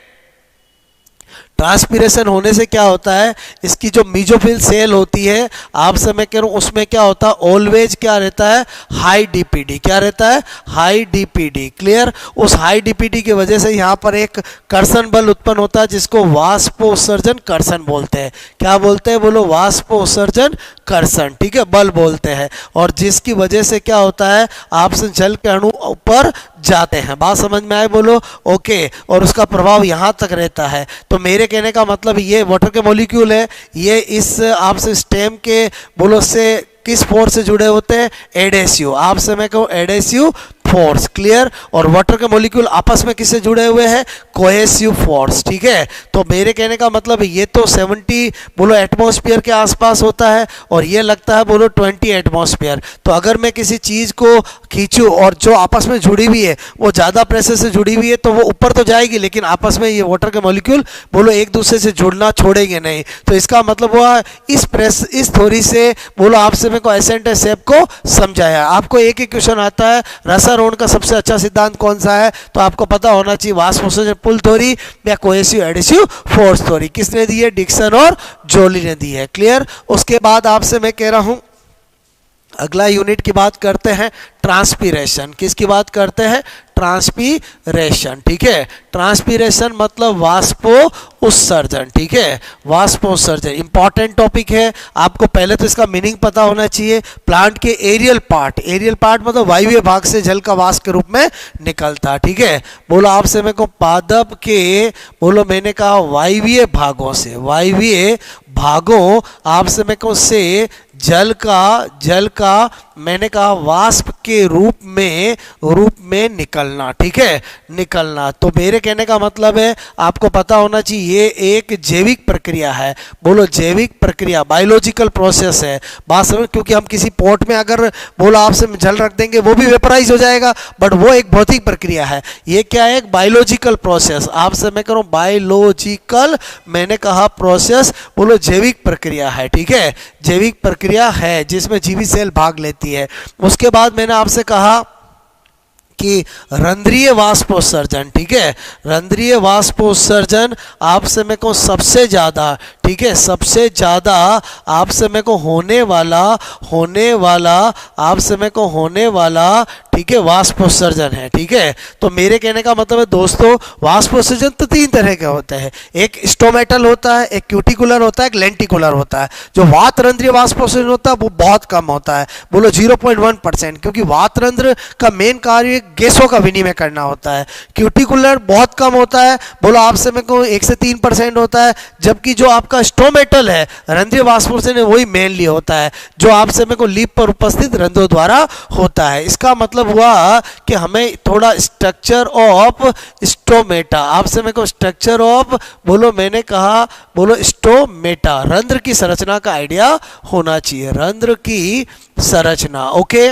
ट्रांसपिरेशन होने से क्या होता है, इसकी जो मीजोफिल सेल होती है, आपसे मैं कह रहा हूँ उसमें क्या होता है, ऑलवेज क्या रहता है, हाई डीपीडी, क्या रहता है, हाई डीपीडी, क्लियर। उस हाई डीपीडी की वजह से यहाँ पर एक कर्षण बल उत्पन्न होता है जिसको वाष्पोत्सर्जन कर्षण बोलते हैं। क्या बोलते हैं, बोलो वाष्पोत्सर्जन कर्षण, ठीक है, बल बोलते हैं, और जिसकी वजह से क्या होता है, आपसे जल के अणु ऊपर जाते हैं। बात समझ में आए, बोलो ओके, और उसका प्रभाव यहाँ तक रहता है। तो मेरे कहने का मतलब ये वाटर के मॉलिक्यूल है, ये इस आपसे स्टेम के बोलो से किस फोर्स से जुड़े होते हैं, एडेसिव, आपसे मैं कहूँ एडेसिव फोर्स, क्लियर। और वाटर के मॉलिक्यूल आपस में किससे जुड़े हुए हैं, कोहेसिव फोर्स, ठीक है। तो मेरे कहने का मतलब ये तो 70 बोलो एटमॉस्फेयर के आसपास होता है, और ये लगता है बोलो 20 एटमॉस्फेयर। तो अगर मैं किसी चीज को खींचूं और जो आपस में जुड़ी हुई है वो ज्यादा प्रेशर से जुड़ी हुई है तो वो ऊपर तो जाएगी, लेकिन आपस में ये वाटर के मॉलिक्यूल बोलो एक दूसरे से जुड़ना छोड़ेंगे नहीं। तो इसका मतलब हुआ इस थ्योरी से बोलो आपसे मेरे को एसेंट शेप को समझाया। आपको एक ही क्वेश्चन आता है, रसारोहण का सबसे अच्छा सिद्धांत कौन सा है, तो आपको पता होना चाहिए वाष्पोत्सर्जन पुल थ्योरी या कोहेसिव एडेसिव फोर्स थ्योरी। किसने दी है, डिक्सन और जोली ने दी है, क्लियर। उसके बाद आपसे मैं कह रहा हूं अगला यूनिट की बात करते हैं, ट्रांसपीरेशन। किसकी बात करते हैं, ट्रांसपीरेशन, ठीक है। ट्रांसपीरेशन मतलब वाष्पो उत्सर्जन, ठीक है, वाष्पोत्सर्जन इंपॉर्टेंट टॉपिक है। आपको पहले तो इसका मीनिंग पता होना चाहिए। प्लांट के एरियल पार्ट मतलब वायवीय भाग से जल का वाष्प के रूप में निकलता, ठीक है। बोलो आपसे मेरे को पादप के बोलो मैंने कहा वायवीय भागों से, वायवीय भागों आपसे मेरे को से जल का मैंने कहा वाष्प के रूप में निकलना, ठीक है, निकलना। तो मेरे कहने का मतलब है आपको पता होना चाहिए ये एक जैविक प्रक्रिया है। बोलो जैविक प्रक्रिया, बायोलॉजिकल प्रोसेस है। बात समझ, क्योंकि हम किसी पॉट में अगर बोलो आपसे जल रख देंगे वो भी वेपराइज हो जाएगा, बट वो एक भौतिक प्रक्रिया है। ये क्या है, एक बायोलॉजिकल प्रोसेस। आपसे मैं करूँ बायोलॉजिकल, मैंने कहा प्रोसेस, बोलो जैविक प्रक्रिया है, ठीक है, जैविक प्रक्रिया है जिसमें जीवित सेल भाग लेती है। उसके बाद मैंने आपसे कहा कि रंध्रीय वाष्पोत्सर्जन, ठीक है, रंध्रीय वाष्पोत्सर्जन आपसे मेरे को सबसे ज़्यादा, ठीक है, सबसे ज़्यादा आपसे मेरे को होने वाला आपसे मेरे को होने वाला, ठीक है, वाष्पोत्सर्जन है, ठीक है। तो मेरे कहने का मतलब है दोस्तों वाष्पोत्सर्जन तो तीन तरह के होते हैं, एक स्टोमेटल होता है, एक क्यूटिकुलर होता है, एक लेंटिकुलर होता है। जो वातरंध्रीय वाष्पोत्सर्जन होता है वो बहुत कम होता है, बोलो 0.1%, क्योंकि वातरंध्र का मेन कार्य गैसों का विनिमय करना होता है। क्यूटिकुलर बहुत कम होता है, बोलो आपसे मेरे को 1 से 3% होता है, जबकि जो आपका स्टोमेटल है रंध्रीय वाष्पोत्सर्जन वही मेनली होता है, जो आपसे मेरे को लीप पर उपस्थित रंध्रों द्वारा होता है। इसका मतलब हुआ कि हमें थोड़ा स्ट्रक्चर ऑफ स्टोमेटा, आपसे मेरे को स्ट्रक्चर ऑफ बोलो मैंने कहा बोलो स्टोमेटा, रंध्र की संरचना का आइडिया होना चाहिए, रंध्र की संरचना, ओके।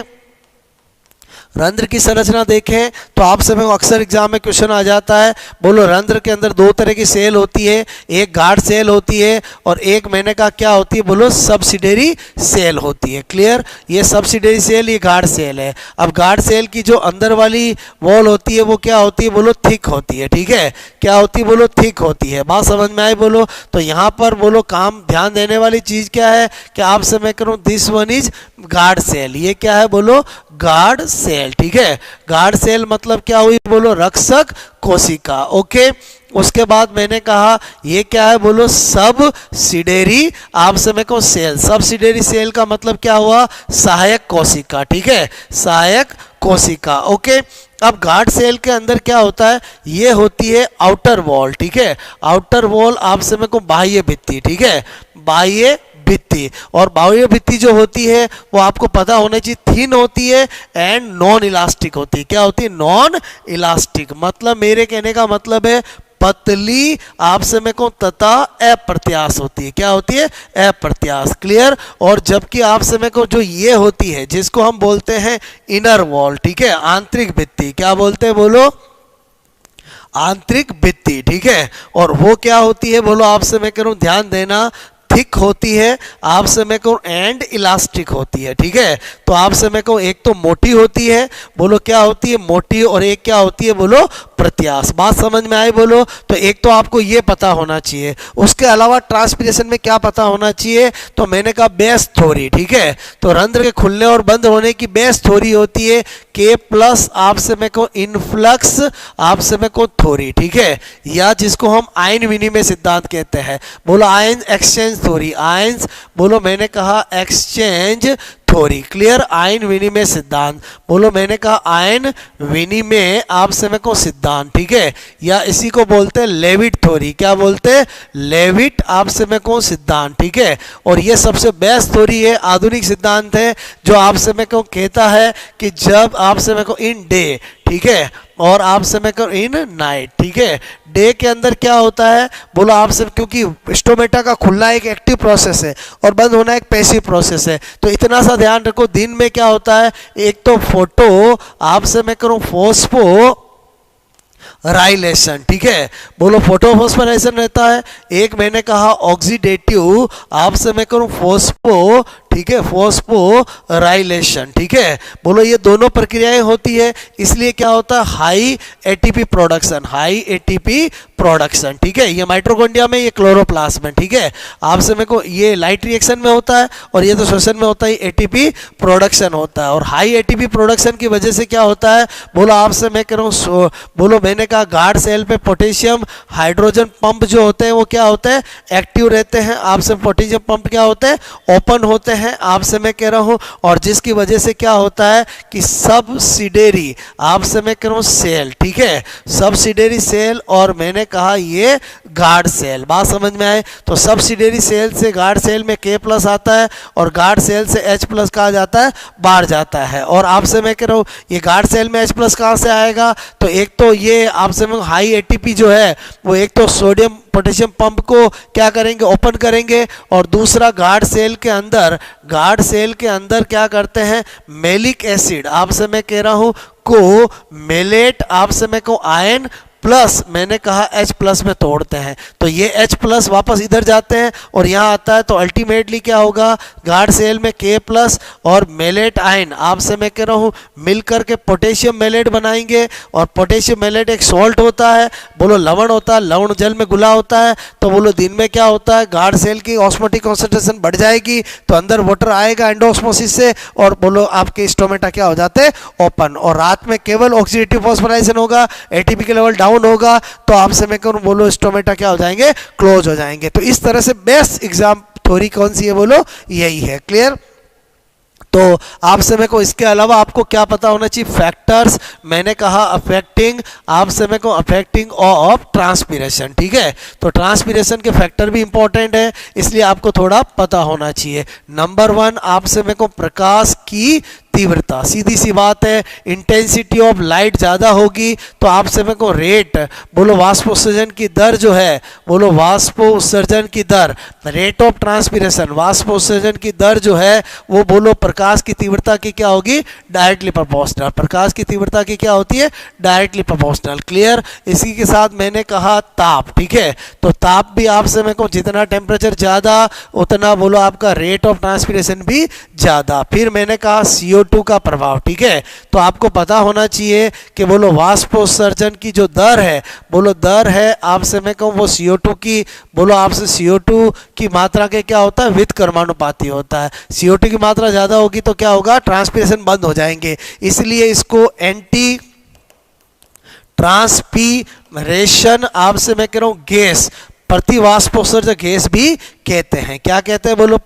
रंध्र की संरचना देखें तो आपसे में अक्सर एग्जाम में क्वेश्चन आ जाता है, बोलो रंध्र के अंदर दो तरह की सेल होती है, एक गार्ड सेल होती है और एक मैंने कहा क्या होती है, बोलो सब्सिडरी सेल होती है, क्लियर। ये सब्सिडरी सेल, ये गार्ड सेल है। अब गार्ड सेल की जो अंदर वाली वॉल होती है वो क्या होती है, बोलो थिक होती है, ठीक है, क्या होती है, बोलो थिक होती है। बात समझ में आई, बोलो। तो यहाँ पर बोलो काम ध्यान देने वाली चीज क्या है कि आपसे मैं करूँ this one is guard cell, ये क्या है, बोलो गार्ड सेल, ठीक है। गार्ड सेल मतलब क्या हुई, बोलो रक्षक कोशिका, ओके। उसके बाद मैंने कहा ये क्या है, बोलो सबसिडरी आपसे मेरे को सेल, सबसिडरी सेल का मतलब क्या हुआ, सहायक कोशिका, ठीक है, सहायक कोशिका। ओके, अब गार्ड सेल के अंदर क्या होता है, ये होती है आउटर वॉल, ठीक है। आउटर वॉल आप समय को बाह्य भित्ति, ठीक है, बाह्य भित्ति। और बाह्य भित्ति जो होती है वो आपको पता होना चाहिए थिन होती है एंड नॉन इलास्टिक होती है। क्या होती है, नॉन इलास्टिक। मतलब मेरे कहने का मतलब है पतली आप समय को तथा अप्रत्याश होती है। क्या होती है, अप्रत्याश। क्लियर। और जबकि आप समय को जो ये होती है जिसको हम बोलते हैं इनर वॉल, ठीक है, आंतरिक भित्ति। क्या बोलते हैं, बोलो, आंतरिक भित्ति, ठीक है। और वो क्या होती है, बोलो, आपसे मैं कह रहा हूं ध्यान देना, थिक होती है आप समय को एंड इलास्टिक होती है, ठीक है। तो आप समय को एक तो मोटी होती है, बोलो क्या होती है, मोटी, और एक क्या होती है, बोलो, प्रत्याश। बात समझ में आई, बोलो। तो एक तो आपको ये पता होना चाहिए, उसके अलावा ट्रांसपिरेशन में क्या पता होना चाहिए, तो मैंने कहा बेस थ्योरी, ठीक है। तो रंध्र के खुलने और बंद होने की बेस थ्योरी होती है K प्लस आप समय को इनफ्लक्स आप समय को थ्योरी, ठीक है, या जिसको हम आयन विनिमय सिद्धांत कहते हैं। बोलो आयन एक्सचेंज थ्योरी, आयंस, बोलो मैंने कहा एक्सचेंज थ्योरी। क्लियर। आयन विनिमय सिद्धांत, बोलो मैंने कहा आयन विनिमय आप समय को सिद्धांत, ठीक है, या इसी को बोलते हैं लेविट थ्योरी। क्या बोलते हैं, लेविट आप समय को सिद्धांत, ठीक है। और ये सबसे बेस्ट थ्योरी है, आधुनिक सिद्धांत है, जो आप समय को कहता है कि जब आप समय को इन डे, ठीक है, और आप समय को इन नाइट, ठीक है, डे के अंदर क्या होता है, बोलो आप सब, क्योंकि स्टोमेटा का खुलना एक एक्टिव प्रोसेस है और बंद होना एक पैसिव प्रोसेस है। तो इतना सा ध्यान रखो, दिन में क्या होता है, एक तो फोटो आप समय करो फोस्फो राइलेशन, ठीक है, बोलो फोटोफॉस्फोराइलेशन रहता है। एक मैंने कहा ऑक्सीडेटिव आप समय करो फोस्फो, ठीक है, फोस्फोराइलेशन, ठीक है, बोलो ये दोनों प्रक्रियाएं होती है, इसलिए क्या होता है, high ATP production, high ATP production, ठीक है। ये माइटोकॉन्ड्रिया में, ये क्लोरोप्लास्ट में, ठीक है, आप समय को ये लाइट रिएक्शन में होता है और ये तो श्वसन में होता है, एटीपी प्रोडक्शन होता है। और हाई एटीपी प्रोडक्शन की वजह से क्या होता है, बोलो आपसे मैं कह रहा हूँ, बोलो मैंने कहा गार्ड सेल पे पोटेशियम हाइड्रोजन पंप जो होते हैं वो क्या होते हैं, एक्टिव रहते हैं। आपसे पोटेशियम पंप क्या होते हैं, ओपन होते हैं, आपसे मैं कह रहा हूं। और जिसकी वजह से क्या होता है कि सबसिडियरी आपसे मैं कह रहा हूं सेल, ठीक है, सबसिडियरी सेल, और मैंने कहा ये गार्ड सेल। बात समझ में आए, तो सबसिडियरी सेल से गार्ड सेल में K प्लस आता है और गार्ड सेल से H प्लस कहा जाता है, बाहर जाता है। और आपसे मैं कह रहा हूं ये गार्ड सेल में H प्लस कहां से आएगा, तो एक तो ये आपसे मैं हाई एटीपी जो है वो एक तो सोडियम पोटेशियम पंप को क्या करेंगे, ओपन करेंगे, और दूसरा गार्ड सेल के अंदर, गार्ड सेल के अंदर क्या करते हैं, मेलिक एसिड आपसे मैं कह रहा हूं को मेलेट आपसे मैं को आयन प्लस मैंने कहा H प्लस में तोड़ते हैं। तो ये H प्लस वापस इधर जाते हैं और यहाँ आता है, तो अल्टीमेटली क्या होगा, गार्ड सेल में K प्लस और मेलेट आयन आपसे मैं कह रहा हूँ मिलकर के पोटेशियम मेलेट बनाएंगे। और पोटेशियम मेलेट एक सॉल्ट होता है, बोलो लवण होता है, लवण जल में घुला होता है। तो बोलो दिन में क्या होता है, गार्ड सेल की ऑस्मोटिक कॉन्सेंट्रेशन बढ़ जाएगी तो अंदर वाटर आएगा एंडोस्मोसिस से, और बोलो आपके स्टोमेटा क्या हो जाते हैं, ओपन। और रात में केवल ऑक्सीडेटिव फॉस्फोराइलेशन होगा, एटीपी के लेवल डाउन होगा, तो आपसे मैं कहूं बोलो स्टोमेटा क्या हो जाएंगे, क्लोज हो जाएंगे। तो इस तरह से बेस्ट एग्जाम थ्योरी कौन सी है, बोलो यही है। क्लियर। तो आपसे मेरे को इसके अलावा आपको क्या पता होना चाहिए, फैक्टर्स मैंने कहा अफेक्टिंग आपसे मेरे को अफेक्टिंग ऑफ ट्रांसपीरेशन, ठीक है। तो ट्रांसपीरेशन के फैक्टर भी इंपॉर्टेंट है, इसलिए आपको थोड़ा पता होना चाहिए। नंबर 1 आपसे मेरे को प्रकाश की तीव्रता, सीधी सी बात है, इंटेंसिटी ऑफ लाइट ज़्यादा होगी तो आपसे मेरे को रेट, बोलो वाष्पोत्सर्जन की दर जो है, बोलो वाष्पोत्सर्जन की दर, रेट ऑफ ट्रांसपीरेशन, वाष्पोत्सर्जन की दर जो है वो बोलो प्रकाश की तीव्रता की क्या होगी, डायरेक्टली प्रोपोर्शनल। प्रकाश की तीव्रता की क्या होती है, डायरेक्टली प्रोपोर्शनल। क्लियर। इसी के साथ मैंने कहा ताप, ठीक है, तो ताप भी आपसे मेरे को जितना टेम्परेचर ज़्यादा उतना बोलो आपका रेट ऑफ ट्रांसपीरेशन भी ज़्यादा। फिर मैंने कहा CO2 का प्रभाव, ठीक है, तो आपको पता होना चाहिए कि बोलो वाष्पोत्सर्जन की जो दर है, बोलो दर है आपसे मैं कहूँ वो CO2 की, बोलो आपसे CO2 की मात्रा के क्या होता है, विद कर्मानुपाती होता है। CO2 की मात्रा ज़्यादा होगी तो क्या होगा, ट्रांसपीरेशन बंद हो जाएंगे, इसलिए इसको एंटी ट्रांसपीरेशन आपसे मैं कह रहा हूँ गैस, प्रतिवाष्पोत्सर्जक गैस भी कहते हैं। क्या कहते हैं बोलो?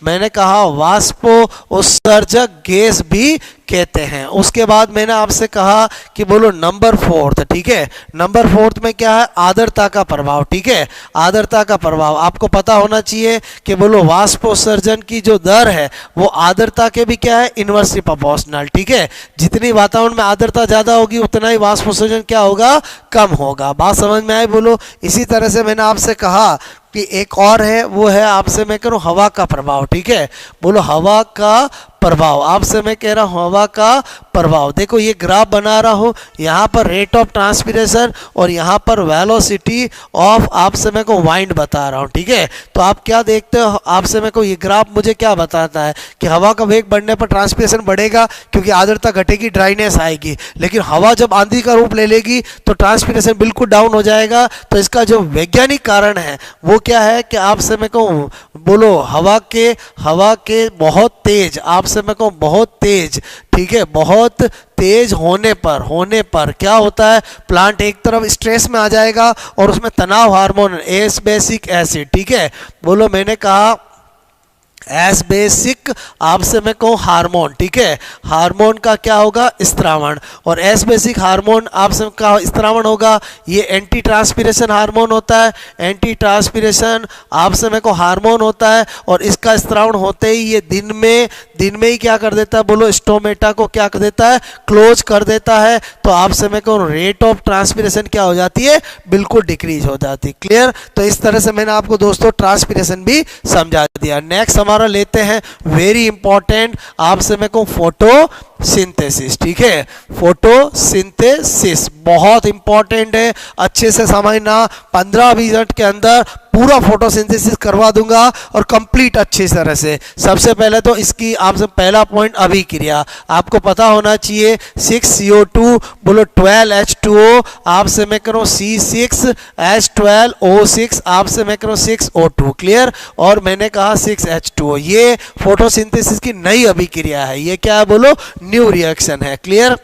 मैंने कहा वाष्पो उत्सर्जक गैस भी कहते हैं। उसके बाद मैंने आपसे कहा कि बोलो नंबर 4, ठीक है। नंबर 4 में क्या है? आर्द्रता का प्रभाव, ठीक है। आर्द्रता का प्रभाव आपको पता होना चाहिए कि बोलो वाष्पोत्सर्जन की जो दर है वो आर्द्रता के भी क्या है? इनवर्सली प्रोपोर्शनल, ठीक है। जितनी वातावरण में आर्द्रता ज्यादा होगी उतना ही वाष्पोत्सर्जन क्या होगा? कम होगा। बात समझ में आई बोलो? इसी तरह से मैंने आपसे कहा कि एक और है, वो है आपसे मैं कह रहा हूँ हवा का प्रभाव, ठीक है। बोलो हवा का प्रभाव, आपसे मैं कह रहा हूँ हवा का प्रभाव। देखो ये ग्राफ बना रहा हूँ, यहाँ पर रेट ऑफ ट्रांसपिरेशन और यहाँ पर वेलोसिटी ऑफ आपसे मैं को वाइंड बता रहा हूँ, ठीक है। तो आप क्या देखते हो? आपसे मैं को ये ग्राफ मुझे क्या बताता है कि हवा का वेग बढ़ने पर ट्रांसपिरेशन बढ़ेगा क्योंकि आर्द्रता घटेगी, ड्राइनेस आएगी। लेकिन हवा जब आंधी का रूप ले लेगी तो ट्रांसपिरेशन बिल्कुल डाउन हो जाएगा। तो इसका जो वैज्ञानिक कारण है वो क्या है कि आपसे मैं कहूँ बोलो हवा के बहुत तेज, आपसे मैं कहूँ बहुत तेज, ठीक है, बहुत तेज होने पर क्या होता है? प्लांट एक तरफ स्ट्रेस में आ जाएगा और उसमें तनाव हार्मोन एस बेसिक एसिड, ठीक है। बोलो मैंने कहा एस बेसिक आपसे मैं कहूँ हार्मोन, ठीक है। हार्मोन का क्या होगा? स्त्रावण। और एस बेसिक हार्मोन आपसे का स्त्रावण होगा, ये एंटी ट्रांसपिरेशन हार्मोन होता है। एंटी ट्रांसपिरेशन आपसे मैं को हार्मोन होता है और इसका स्त्रावण होते ही ये दिन में ही क्या कर देता है? बोलो स्टोमेटा को क्या कर देता है? क्लोज कर देता है। तो आपसे मैं कहूँ रेट ऑफ ट्रांसपिरेशन क्या हो जाती है? बिल्कुल डिक्रीज हो जाती है। क्लियर? तो इस तरह से मैंने आपको दोस्तों ट्रांसपिरेशन भी समझा दिया। नेक्स्ट हमारा लेते हैं वेरी इंपॉर्टेंट, आपसे मैं कहूँ फोटोसिंथेसिस, ठीक है। फोटोसिंथेसिस बहुत इंपॉर्टेंट है, अच्छे से समझना। 15-20 मिनट के अंदर पूरा फोटोसिंथेसिस करवा दूंगा और कंप्लीट अच्छी तरह से। सबसे पहले तो इसकी आपसे पहला पॉइंट अभिक्रिया आपको पता होना चाहिए। 6CO2 बोलो 12H2O, आपसे मैं करूँ C6H12O6, आपसे मैं करूँ 6O2, क्लियर। और मैंने कहा 6H2O, ये फोटोसिंथेसिस की नई अभिक्रिया है। ये क्या है? बोलो न्यू रिएक्शन है, क्लियर।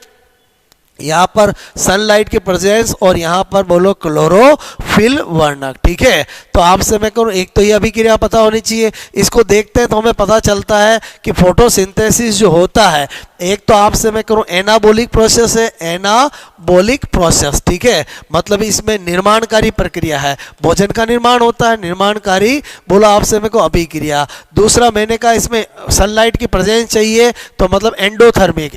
यहाँ पर सनलाइट की प्रेजेंस और यहाँ पर बोलो क्लोरोफिल वर्णक, ठीक है। तो आपसे मैं कहूँ एक तो ये अभिक्रिया पता होनी चाहिए। इसको देखते हैं तो हमें पता चलता है कि फोटोसिंथेसिस जो होता है, एक तो आपसे मैं करूँ एनाबोलिक प्रोसेस है, एनाबोलिक प्रोसेस, ठीक है। मतलब इसमें निर्माणकारी प्रक्रिया है, भोजन का निर्माण होता है, निर्माणकारी बोलो आपसे मेरे को अभिक्रिया। दूसरा मैंने कहा इसमें सनलाइट की प्रेजेंस चाहिए, तो मतलब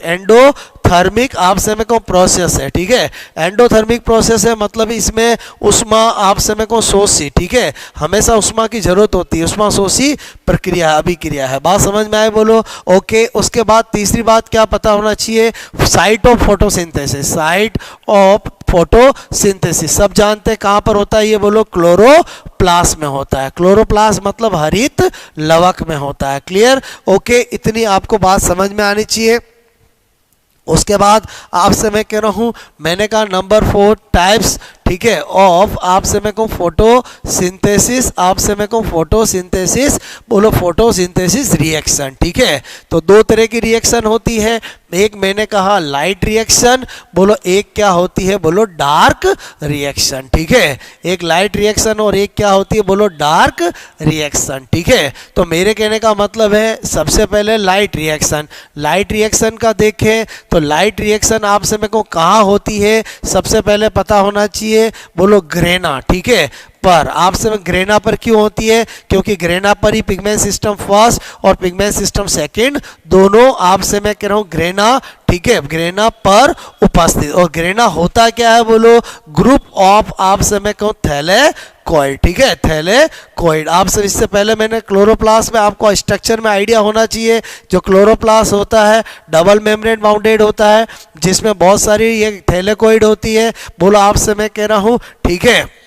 एंडोथर्मिक आपसे में को प्रोसेस है, ठीक है। एंडोथर्मिक प्रोसेस है मतलब इसमें उष्मा आपसे में को शोषी, ठीक है। हमेशा उष्मा की जरूरत होती है, उष्मा शोषी प्रक्रिया अभिक्रिया है। बात समझ में आए बोलो? ओके। उसके बाद तीसरी बात क्या पता होना चाहिए? Site of photosynthesis. Site of photosynthesis सब जानते हैं कहाँ पर होता है ये बोलो? क्लोरोप्लास्ट में होता है। क्लोरोप्लास्ट मतलब हरित लवक में होता है, क्लियर। ओके, इतनी आपको बात समझ में आनी चाहिए। उसके बाद आपसे मैं कह रहा हूँ, मैंने कहा नंबर 4 टाइप्स, ठीक है, ऑफ आपसे मैं कहूँ फोटोसिंथेसिस, आपसे मैं कहूँ फोटोसिंथेसिस बोलो फोटोसिंथेसिस रिएक्शन, ठीक है। तो दो तरह की रिएक्शन होती है, एक मैंने कहा लाइट रिएक्शन बोलो, एक क्या होती है बोलो? डार्क रिएक्शन, ठीक है। एक लाइट रिएक्शन और एक क्या होती है बोलो? डार्क रिएक्शन, ठीक है। तो मेरे कहने का मतलब है सबसे पहले लाइट रिएक्शन। लाइट रिएक्शन का देखें तो लाइट रिएक्शन आपसे मेरे को कहाँ होती है? सबसे पहले पता होना चाहिए बोलो ग्रेना, ठीक है। पर आपसे में ग्रेना पर क्यों होती है? क्योंकि ग्रेना पर ही पिगमेंट सिस्टम फर्स्ट और पिगमेंट सिस्टम सेकंड दोनों आपसे मैं कह रहा हूँ ग्रेना, ठीक है, ग्रेना पर उपस्थित। और ग्रेना होता क्या है बोलो? ग्रुप ऑफ आपसे मैं कहूँ थैलेकोइड, ठीक है, थैलेकोइड। आपसे इससे पहले मैंने क्लोरोप्लास्ट में आपको स्ट्रक्चर में आइडिया होना चाहिए। जो क्लोरोप्लास्ट होता है डबल मेम्ब्रेन बाउंडेड होता है, जिसमें बहुत सारी ये थैलेकोइड होती है बोलो, आपसे मैं कह रहा हूँ, ठीक है।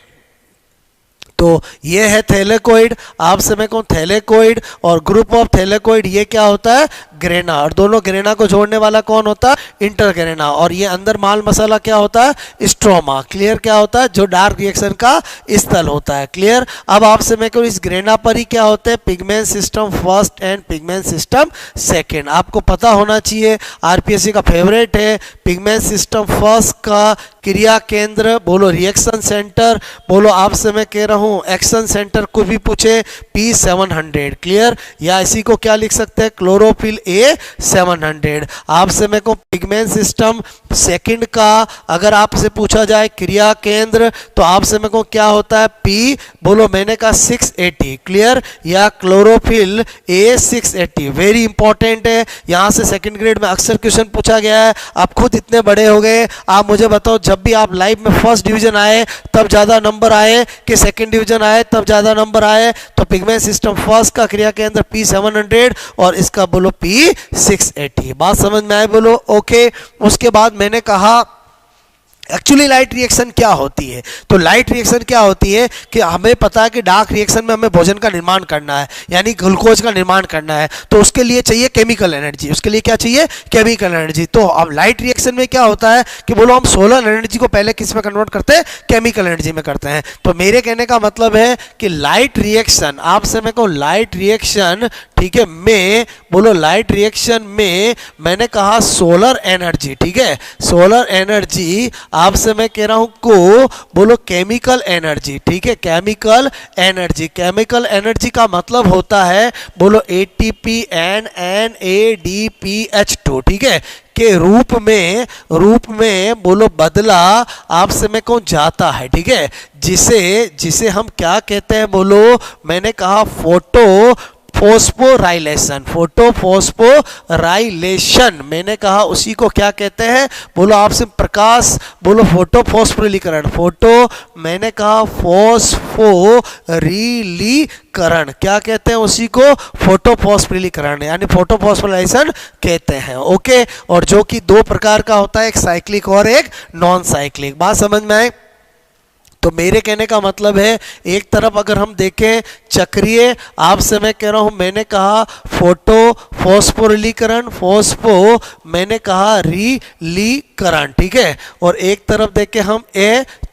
तो ये है थैलेकोइड, आपसे मैं कहूँ थैलेकोइड, और ग्रुप ऑफ थैलेकोइड ये क्या होता है? ग्रेना, और दोनों ग्रेना को जोड़ने वाला कौन होता है? इंटरग्रेना। और ये अंदर माल मसाला क्या होता है? स्ट्रोमा। क्लियर? क्या होता है? जो डार्क रिएक्शन का स्थल होता है। क्लियर? अब आपसे मैं कहूँ इस ग्रेना पर ही क्या होते हैं? Pigment system first and pigment system second. आपको पता होना चाहिए, आरपीएससी का फेवरेट है। पिगमेंट सिस्टम फर्स्ट का क्रिया केंद्र बोलो रिएक्शन सेंटर, बोलो आपसे मैं कह रहा हूँ एक्शन सेंटर को भी पूछे P700। क्लियर? या इसी को क्या लिख सकते हैं? Chlorophyll A700। आपसे मैं कहूँ पिगमेंट सिस्टम सेकंड का अगर आपसे पूछा जाए क्रिया केंद्र तो आपसे मैं कहूँ क्या होता है? P बोलो मैंने कहा 680। क्लियर? या क्लोरोफिल A680। वेरी इंपॉर्टेंट है, यहाँ से सेकंड ग्रेड में अक्सर क्वेश्चन पूछा गया है। आप खुद इतने बड़े हो गए, आप मुझे बताओ जब भी आप लाइफ में फर्स्ट डिवीजन आए तब ज्यादा नंबर आए कि सेकंड डिवीजन आए तब ज्यादा नंबर आए? तो पिगमेंट सिस्टम फर्स्ट का क्रिया केंद्र P700 और इसका बोलो P680। बात समझ में आए? बोलो ओके। उसके बाद मैंने कहा एक्चुअली लाइट रिएक्शन क्या होती है? तो लाइट रिएक्शन क्या होती है कि हमें पता है कि डार्क रिएक्शन में हमें भोजन का निर्माण करना है, यानी ग्लूकोज का निर्माण करना है, तो उसके लिए चाहिए केमिकल एनर्जी। उसके लिए क्या चाहिए? Chemical energy. तो अब लाइट रिएक्शन में क्या होता है कि बोलो हम सोलर एनर्जी को पहले किस में कन्वर्ट करते हैं? केमिकल एनर्जी में करते हैं। तो मेरे कहने का मतलब है कि लाइट रिएक्शन, आपसे मैं कहूँ लाइट रिएक्शन, ठीक है, में बोलो लाइट रिएक्शन में मैंने कहा सोलर एनर्जी, ठीक है, सोलर एनर्जी आपसे मैं कह रहा हूं को बोलो केमिकल एनर्जी, ठीक है, केमिकल एनर्जी। केमिकल एनर्जी का मतलब होता है बोलो एटीपी एंड NADPH2, ठीक है, के रूप में बोलो बदला आपसे मैं कहूँ जाता है, ठीक है, जिसे हम क्या कहते हैं? बोलो मैंने कहा फोटोफॉस्फोराइलेशन मैंने कहा उसी को क्या कहते हैं? बोलो आपसे प्रकाश, बोलो फोटोफॉस्फोरिलीकरण, मैंने कहा फॉस्फोरिलीकरण, क्या कहते हैं उसी को? फोटोफॉस्फोरिलीकरण, यानी फोटोफॉस्फोराइलेशन कहते हैं। ओके। और जो कि दो प्रकार का होता है, एक साइक्लिक और एक नॉन साइक्लिक। बात समझ में आए? तो मेरे कहने का मतलब है एक तरफ अगर हम देखें चक्रीय, आपसे मैं कह रहा हूं मैंने कहा फोटोफॉस्फोरिलीकरण, मैंने कहा रीलीकरण, ठीक है, और एक तरफ देखें हम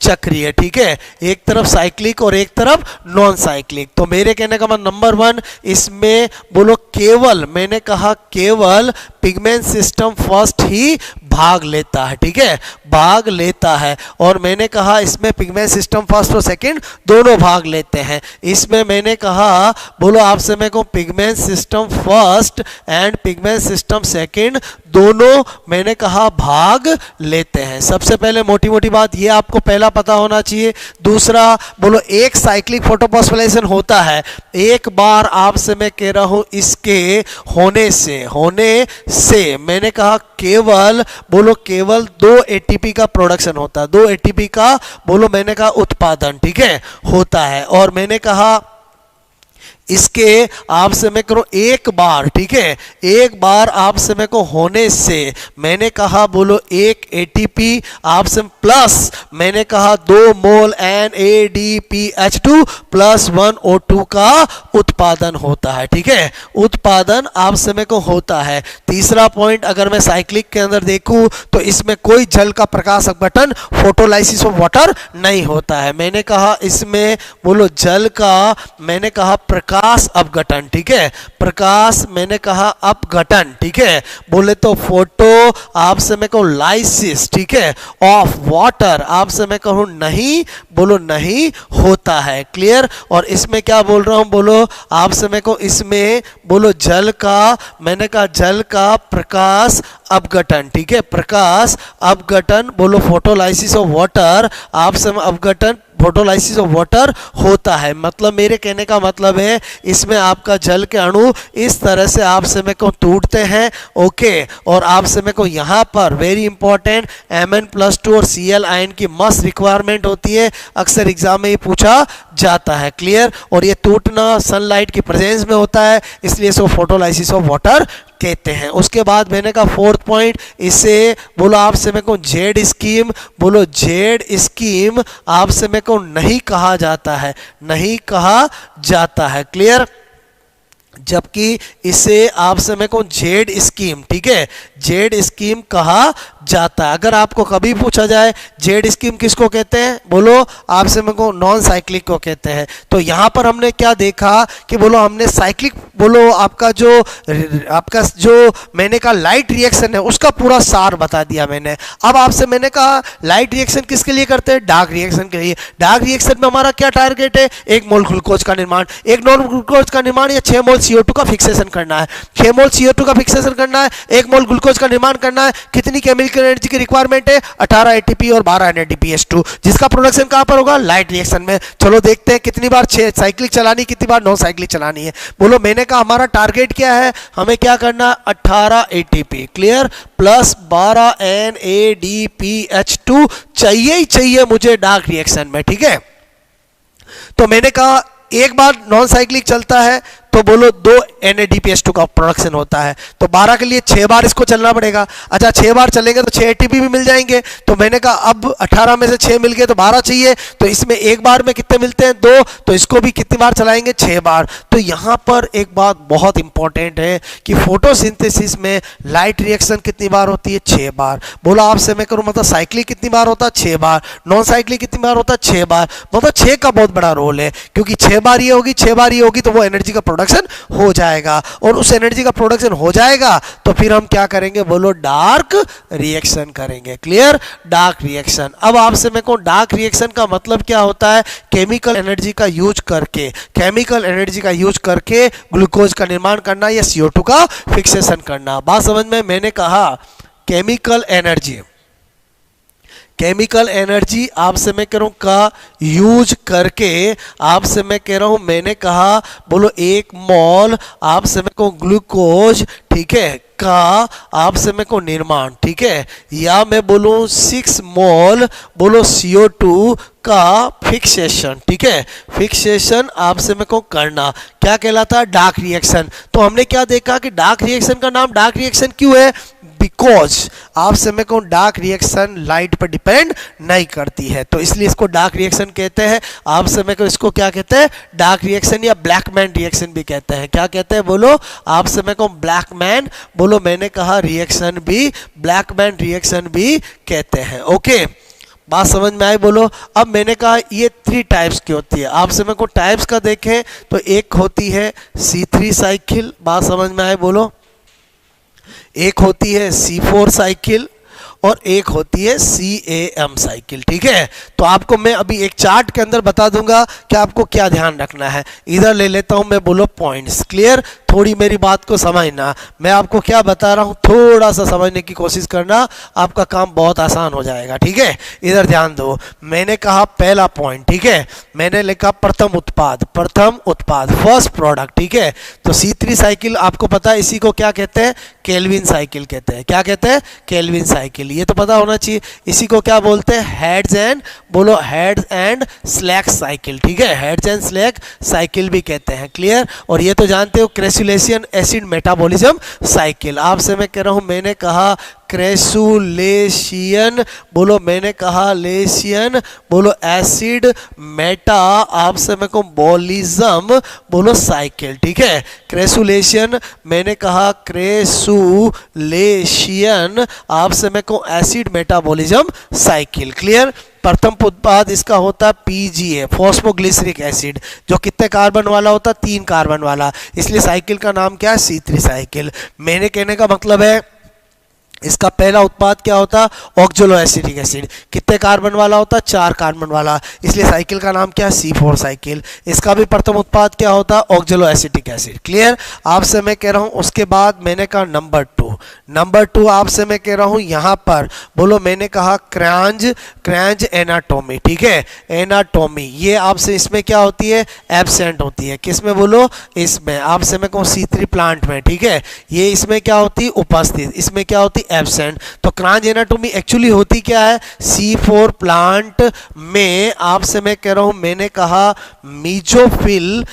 चक्रीय, ठीक है, एक तरफ साइक्लिक और एक तरफ नॉन साइक्लिक। तो मेरे कहने का मतलब नंबर 1 इसमें बोलो केवल मैंने कहा केवल पिगमेंट सिस्टम फर्स्ट ही भाग लेता है, ठीक है, भाग लेता है। और मैंने कहा इसमें पिगमेंट सिस्टम फर्स्ट और सेकंड दोनों भाग लेते हैं। इसमें मैंने कहा बोलो आपसे मैं कहूँ pigment system first and pigment system second दोनों मैंने कहा भाग लेते हैं। सबसे पहले मोटी मोटी बात ये आपको पहला पता होना चाहिए। दूसरा बोलो एक साइक्लिक फोटोफॉस्फोराइलेशन होता है, एक बार आपसे मैं कह रहा हूं इसके होने से मैंने कहा केवल बोलो केवल 2 ATP का प्रोडक्शन होता है, 2 ATP का बोलो मैंने कहा उत्पादन, ठीक है, होता है। और मैंने कहा इसके आपसे मैं करूं एक बार, ठीक है, एक बार आपसे मैं को होने से मैंने कहा बोलो 1 ATP आपसे प्लस मैंने कहा 2 मोल NADPH2 प्लस 1 O2 का उत्पादन होता है, ठीक है, उत्पादन आपसे मैं को होता है। तीसरा पॉइंट अगर मैं साइक्लिक के अंदर देखूं तो इसमें कोई जल का प्रकाश अपघटन फोटोलाइसिस ऑफ वाटर नहीं होता है। मैंने कहा इसमें बोलो जल का मैंने कहा प्रकाश अपघटन, ठीक है, प्रकाश मैंने कहा अपघटन, ठीक है, बोले तो फोटो आपसे मैं कहूं लाइसिस, ठीक है, ऑफ वाटर आपसे मैं कहूं नहीं बोलो नहीं होता है। क्लियर? और इसमें क्या बोल रहा हूं बोलो आपसे मैं कहूं इसमें बोलो जल का मैंने कहा जल का प्रकाश अपघटन, ठीक है, प्रकाश अपघटन बोलो फोटोलाइसिस ऑफ वाटर आपसे अपघटन फोटोलाइसिस ऑफ वाटर होता है। मतलब मेरे कहने का मतलब है इसमें आपका जल के अणु इस तरह से आपसे में को टूटते हैं, ओके, और आपसे में को यहाँ पर वेरी इंपॉर्टेंट Mn+2 और Cl आयन की मस्ट रिक्वायरमेंट होती है, अक्सर एग्जाम में ये पूछा जाता है। क्लियर? और ये टूटना सनलाइट की प्रेजेंस में होता है, इसलिए इसको फोटोलाइसिस ऑफ वाटर कहते हैं। उसके बाद मैंने कहा फोर्थ पॉइंट इसे बोलो आपसे मैं कहूँ जेड स्कीम, बोलो जेड स्कीम आपसे मैं कहूँ नहीं कहा जाता है, नहीं कहा जाता है। क्लियर? जबकि इसे आपसे मेरे को जेड स्कीम, ठीक है, जेड स्कीम कहा जाता है। अगर आपको कभी पूछा जाए जेड स्कीम किसको कहते हैं, बोलो आपसे मेरे को नॉन साइक्लिक को कहते हैं। तो यहाँ पर हमने क्या देखा कि बोलो हमने साइक्लिक, बोलो आपका जो मैंने कहा लाइट रिएक्शन है उसका पूरा सार बता दिया मैंने। अब आपसे मैंने कहा लाइट रिएक्शन किसके लिए करते हैं, डार्क रिएक्शन के लिए। डार्क रिएक्शन में हमारा क्या टारगेट है, 1 मोल ग्लूकोज का निर्माण, 1 मोल ग्लूकोज का निर्माण या 6 मोल CO2 का फिक्सेशन करना है। 6 मोल CO2 का फिक्सेशन करना है, 1 मोल ग्लूकोज का निर्माण करना है। कितनी केमिकल एनर्जी की रिक्वायरमेंट है, 18 ATP और 12 NADPH2, जिसका प्रोडक्शन कहां पर होगा, लाइट रिएक्शन में। चलो देखते हैं कितनी बार साइक्लिक चलानी, कितनी बार नॉन साइक्लिक चलानी है। बोलो मैंने कहा हमारा टारगेट क्या है, हमें क्या करना है, 18 ATP क्लियर प्लस 12 NADPH2 चाहिए ही चाहिए मुझे डार्क रिएक्शन में, ठीक है। तो मैंने कहा एक बार नॉन साइक्लिक चलता है तो बोलो 2 NADPH2 का प्रोडक्शन होता है, तो 12 के लिए 6 बार इसको चलना पड़ेगा। अच्छा 6 बार चलेंगे तो 6 ATP भी मिल जाएंगे। तो मैंने कहा अब 18 में से 6 मिल गए तो 12 चाहिए, तो इसमें एक बार में कितने मिलते हैं, 2, तो इसको भी कितनी बार चलाएंगे, 6 बार। तो यहाँ पर एक बात बहुत इंपॉर्टेंट है कि फोटोसिंथेसिस में लाइट रिएक्शन कितनी बार होती है, 6 बार। बोला आपसे मैं करूँ मतलब साइक्लिक कितनी बार होता है, 6 बार। नॉन साइक्लिक कितनी बार होता है, 6 बार। मतलब 6 का बहुत बड़ा रोल है, क्योंकि 6 बार ये होगी, 6 बार ये होगी तो वो एनर्जी का प्रोडक्शन हो जाएगा, और उस एनर्जी का प्रोडक्शन हो जाएगा तो फिर हम क्या करेंगे, बोलो डार्क रिएक्शन करेंगे। Clear, dark reaction. अब आपसे मैं कहूं डार्क रिएक्शन का मतलब क्या होता है, केमिकल एनर्जी का यूज करके, केमिकल एनर्जी का यूज करके ग्लूकोज का निर्माण करना या CO2 का फिक्सेशन करना। बात समझ में, मैंने कहा केमिकल एनर्जी, केमिकल एनर्जी आपसे मैं कह रहा हूं का यूज करके, आपसे मैं कह रहा हूं, मैंने कहा बोलो 1 मोल आपसे मैं कहूं ग्लूकोज, ठीक है, का आपसे मैं कहूं निर्माण, ठीक है, या मैं बोलूं 6 मोल बोलो CO2 का फिक्सेशन, ठीक है, फिक्सेशन आपसे मैं कहूं करना, क्या कहलाता है, डार्क रिएक्शन। तो हमने क्या देखा कि डार्क रिएक्शन का नाम डार्क रिएक्शन क्यों है, बिकॉज आपसे मैं कहूं डार्क रिएक्शन लाइट पर डिपेंड नहीं करती है, तो इसलिए इसको डार्क रिएक्शन कहते हैं। आपसे मैं कहूं इसको क्या कहते हैं, डार्क रिएक्शन या ब्लैकमैन रिएक्शन भी कहते हैं। क्या कहते हैं, बोलो आपसे मैं कहूं ब्लैकमैन, बोलो मैंने कहा रिएक्शन भी, ब्लैकमैन रिएक्शन भी कहते हैं। ओके, बात समझ में आई, बोलो। अब मैंने कहा ये 3 टाइप्स की होती है। आपसे मैं को टाइप्स का देखें तो एक होती है C3 साइकिल, बात समझ में आए, बोलो। एक होती है C4 साइकिल और एक होती है CAM साइकिल, ठीक है। तो आपको मैं अभी एक चार्ट के अंदर बता दूंगा कि आपको क्या ध्यान रखना है। इधर ले लेता हूं मैं, बोलो पॉइंट्स। क्लियर, थोड़ी मेरी बात को समझना, मैं आपको क्या बता रहा हूं थोड़ा सा समझने की कोशिश करना, आपका काम बहुत आसान हो जाएगा, ठीक है। इधर ध्यान दो, मैंने कहा पहला पॉइंट, ठीक है, मैंने लिखा प्रथम उत्पाद, प्रथम उत्पाद, फर्स्ट प्रोडक्ट, ठीक है। तो C3 साइकिल आपको पता है, इसी को क्या कहते हैं, केल्विन साइकिल कहते हैं। क्या कहते हैं, केल्विन साइकिल, ये तो पता होना चाहिए। इसी को क्या बोलते हैं, हेड्स एंड, बोलो हेड्स एंड स्लैक साइकिल, ठीक है, हेड्स एंड स्लैक साइकिल भी कहते हैं। क्लियर, और ये तो जानते हो क्रेसुलेशन एसिड मेटाबॉलिज्म साइकिल। आपसे मैं कह रहा हूं, मैंने कहा क्रेसुलेशियन, बोलो मैंने कहा लेशियन, बोलो एसिड मेटा आपसे मैं कहूं बॉलिज्म, बोलो साइकिल, ठीक है। क्रेसुलेशन मैंने कहा क्रेसुलेशियन आपसे मैं कहूं एसिड मेटाबॉलिज्म साइकिल। क्लियर, प्रथम उत्पाद इसका होता है PGA, फॉस्फोग्लिसरिक एसिड, जो कितने कार्बन वाला होता है, 3 कार्बन वाला, इसलिए साइकिल का नाम क्या है, C3 साइकिल। मैंने कहने का मतलब है इसका पहला उत्पाद क्या होता, ऑक्जेलो एसिटिक एसिड, कितने कार्बन वाला होता, 4 कार्बन वाला, इसलिए साइकिल का नाम क्या है, C4 साइकिल। इसका भी प्रथम उत्पाद क्या होता, ऑक्जेलो एसिटिक एसिड। क्लियर, आपसे मैं कह रहा हूं उसके बाद मैंने कहा नंबर 2, नंबर 2 आपसे मैं कह रहा हूं यहां पर, बोलो मैंने कहा क्रैंज एनाटोमी, ठीक है, एनाटोमी, ये आपसे इसमें क्या होती है, एब्सेंट होती है, किसमें, बोलो इसमें, आपसे मैं कहूं C3 प्लांट में, ठीक है, ये इसमें क्या होती है, उपस्थित, इसमें क्या होती एब्सेंट। तो क्रांच एनाटोमी एक्चुअली होती क्या है, C4 प्लांट में आपसे मैं कह रहा हूं, मैंने कहा मीजोफिल